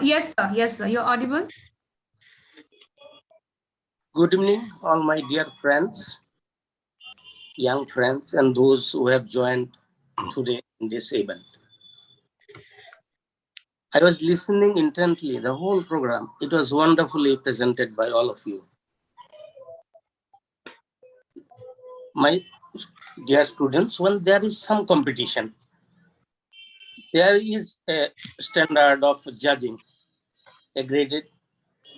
Yes, sir. Yes, sir. You're audible. Good evening, all my dear friends, young friends, and those who have joined today in this event. I was listening intently the whole program. It was wonderfully presented by all of you. My dear students, when there is some competition, There is a standard of judging. A graded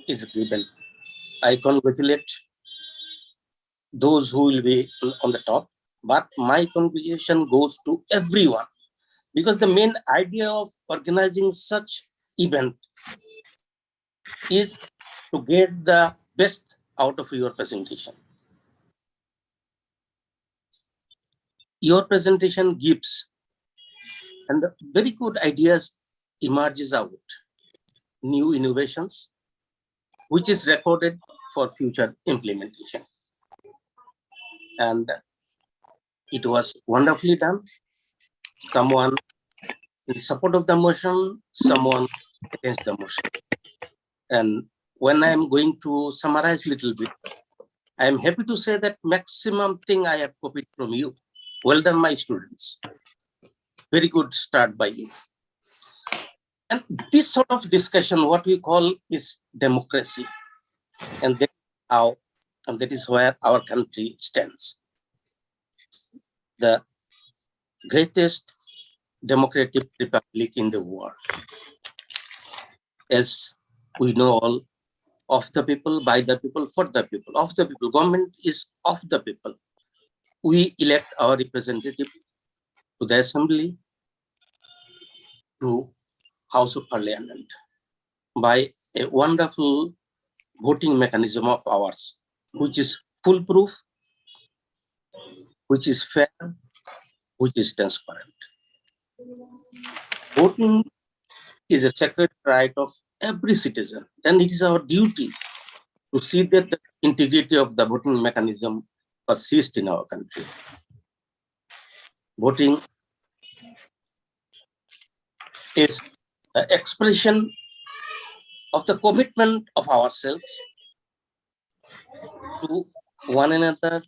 is given. I congratulate those who will be on the top, but my congratulation goes to everyone, because the main idea of organizing such event is to get the best out of your presentation. Your presentation gives, and the very good ideas emerges out, new innovations, which is recorded for future implementation. And it was wonderfully done. Someone in support of the motion, someone against the motion. And when I'm going to summarize a little bit, I'm happy to say that maximum thing I have copied from you. Well done, my students. Very good start by you. And this sort of discussion, what we call is democracy. And that is how, and that is where our country stands. The greatest democratic republic in the world. As we know all, of the people, by the people, for the people, of the people. Government is of the people. We elect our representative to the assembly, to House of Parliament by a wonderful voting mechanism of ours, which is foolproof, which is fair, which is transparent. Voting is a sacred right of every citizen, and it is our duty to see that the integrity of the voting mechanism persists in our country. Voting is the expression of the commitment of ourselves to one another,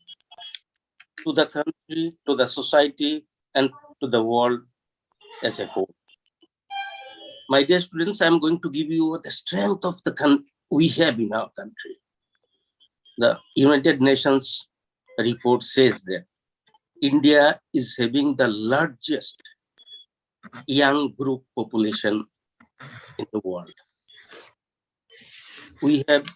to the country, to the society, and to the world as a whole. My dear students, I'm going to give you the strength of the country we have in our country. The United Nations report says that India is having the largest young group population in the world. We have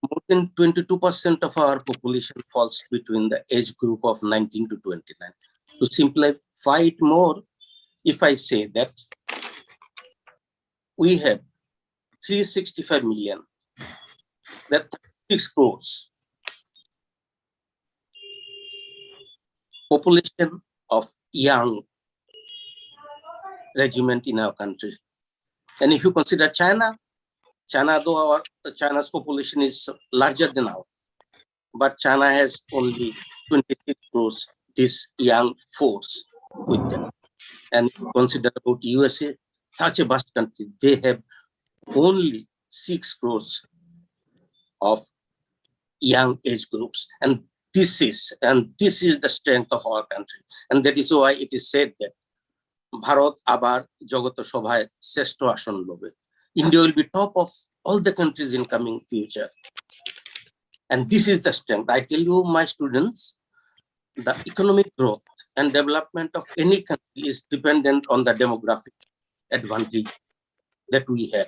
more than 22% of our population falls between the age group of 19 to 29. To simplify it more, if I say that we have 365 million, that's 6 crores population of young regiment in our country. And if you consider China, though China's population is larger than ours, but China has only 26 crores, this young force with them. And if you consider about USA, such a vast country, they have only 6 crores of young age groups. And this is the strength of our country. And that is why it is said that Bharat abar Jagata Shobhay Seshto Asan Lobe. India will be top of all the countries in coming future. And this is the strength. I tell you, my students, the economic growth and development of any country is dependent on the demographic advantage that we have.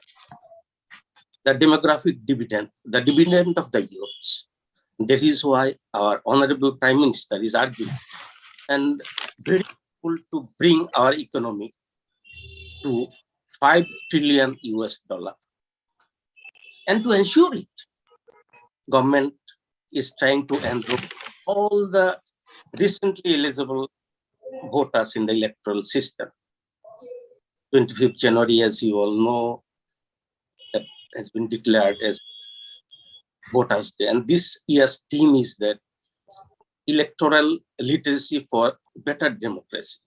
The demographic dividend, the dividend of the youths. That is why our Honorable Prime Minister is arguing and very able to bring our economy to $5 trillion US. And to ensure it, government is trying to enroll all the recently eligible voters in the electoral system. 25th January, as you all know, that has been declared as Voters' Day. And this year's theme is that electoral literacy for better democracy.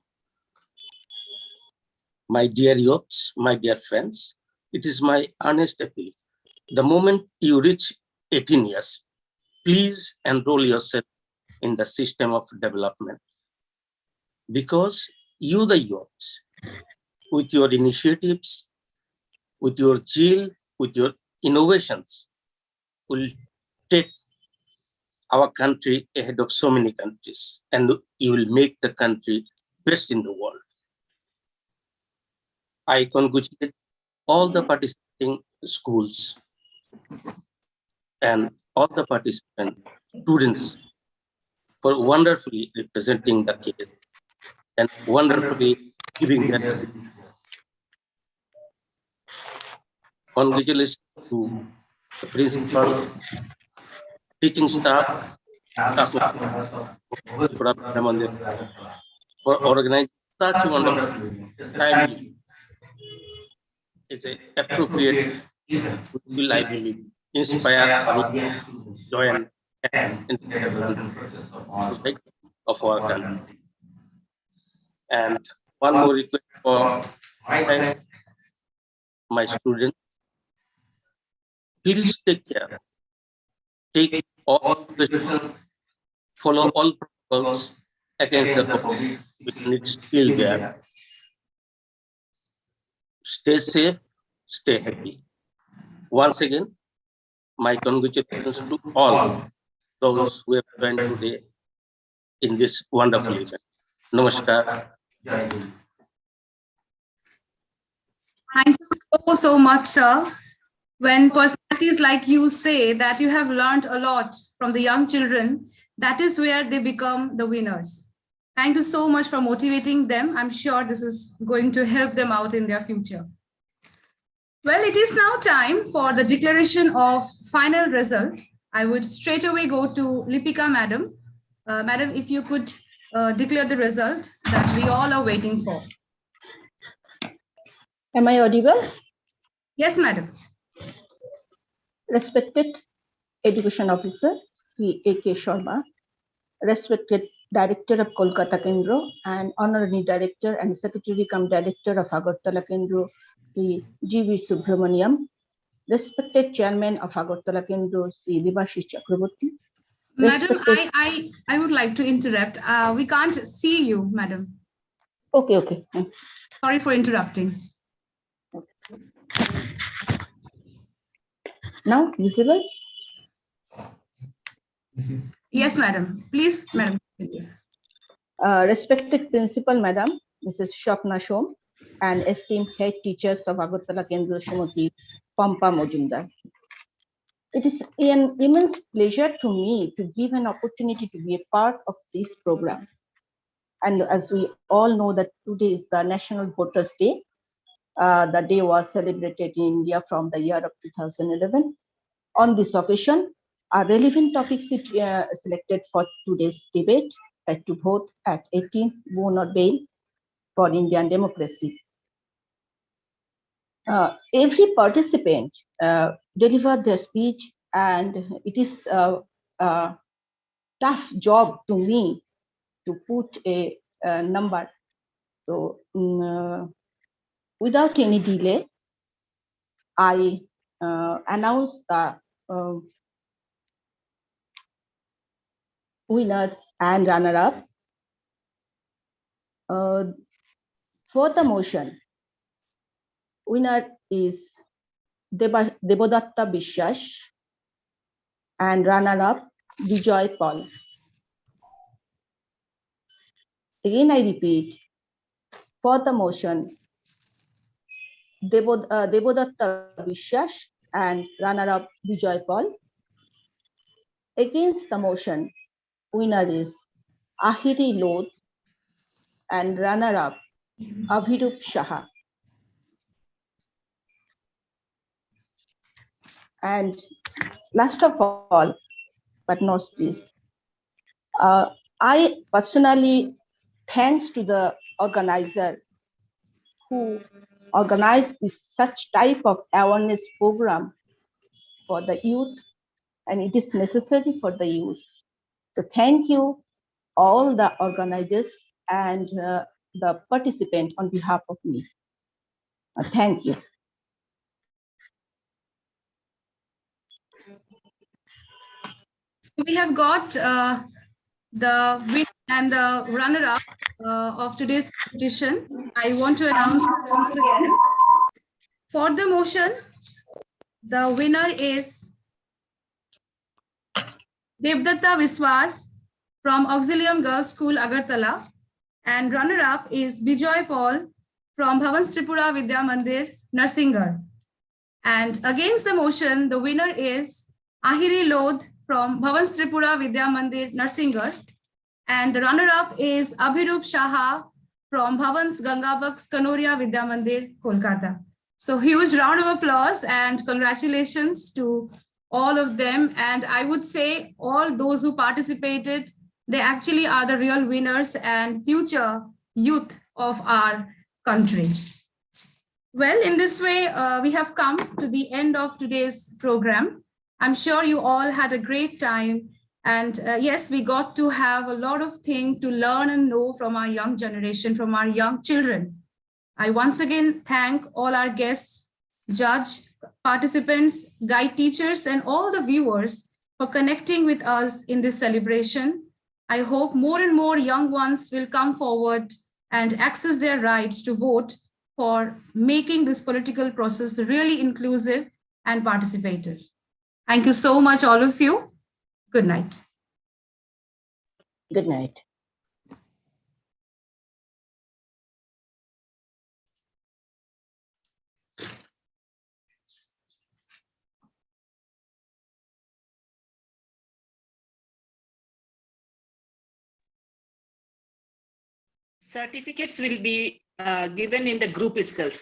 My dear youths, my dear friends, it is my earnest appeal. The moment you reach 18 years, please enroll yourself in the system of development. Because you, the youths, with your initiatives, with your zeal, with your innovations, will take our country ahead of so many countries, and you will make the country best in the world. I congratulate all the participating schools and all the participant students for wonderfully representing the case and wonderfully giving their congratulations to the principal, teaching staff, staff Mandir, for organizing such wonderful, timely, it's an appropriate, which will, I believe, inspire others to join in the development of our country. And one more request for my students, please take care. Take all precautions, follow all protocols against the COVID, which is still there. Stay safe, stay happy. Once again, my congratulations to all those who have joined today in this wonderful event. Namaskar. Thank you so much, sir. When personalities like you say that you have learned a lot from the young children, that is where they become the winners. Thank you so much for motivating them. I'm sure this is going to help them out in their future. Well, it is now time for the declaration of final result. I would straight away go to Lipika, madam. Madam, if you could declare the result that we all are waiting for. Am I audible? Yes, madam. Respected Education Officer, Sri A.K. Sharma, respected Director of Kolkata Kendra and Honorary Director and Secretary cum Director of Agartala Kendra, Sri G.V. Subramaniam, respected Chairman of Agartala Kendra, Sri Debashish Chakraborty. Madam, I would like to interrupt. We can't see you, madam. Okay. Sorry for interrupting. Now visible? Yes, madam. Please, madam. Respected Principal, Madam, Mrs. Shapna Shom, and esteemed head teachers of Agartala Kendra, Shrimati Pampa Mojumdar. It is an immense pleasure to me to give an opportunity to be a part of this program. And as we all know that today is the National Voters' Day. The day was celebrated in India from the year of 2011. On this occasion, our relevant topics selected for today's debate: right to vote at 18, Boon or Bane for Indian democracy. Every participant delivered their speech, and it is a tough job to me to put a number. So without any delay, I announce the winners and runner-up. For the motion, winner is Debodatta Biswas and runner-up Bijoy Paul. Again, I repeat, for the motion, Debodatta Biswas and runner-up Bijoy Paul. Against the motion, winner is Ahiri Lod and runner-up Abhirup Shaha. And last of all, but not least, I personally thanks to the organizer who organized this such type of awareness program for the youth, and it is necessary for the youth. So thank you all the organizers and the participant on behalf of me. Thank you. So we have got the winner and the runner-up of today's competition. I want to announce once again. For the motion, the winner is Debodatta Biswas from Auxilium Girls School, Agartala, and runner-up is Bijoy Paul from Bhavan's Tripura Vidya Mandir, Narsingar. And against the motion, the winner is Ahiri Lodh from Bhavan's Tripura Vidya Mandir, Narsingar. And the runner-up is Abhirup Shaha from Bhavan's Gangabaks Kanoria Vidya Mandir, Kolkata. So huge round of applause and congratulations to all of them. And I would say all those who participated, they actually are the real winners and future youth of our country. Well, in this way, we have come to the end of today's program. I'm sure you all had a great time. And yes, we got to have a lot of things to learn and know from our young generation, from our young children. I once again thank all our guests, judge, participants, guide teachers, and all the viewers for connecting with us in this celebration. I hope more and more young ones will come forward and access their rights to vote for making this political process really inclusive and participative. Thank you so much, all of you. Good night. Good night. Certificates will be given in the group itself.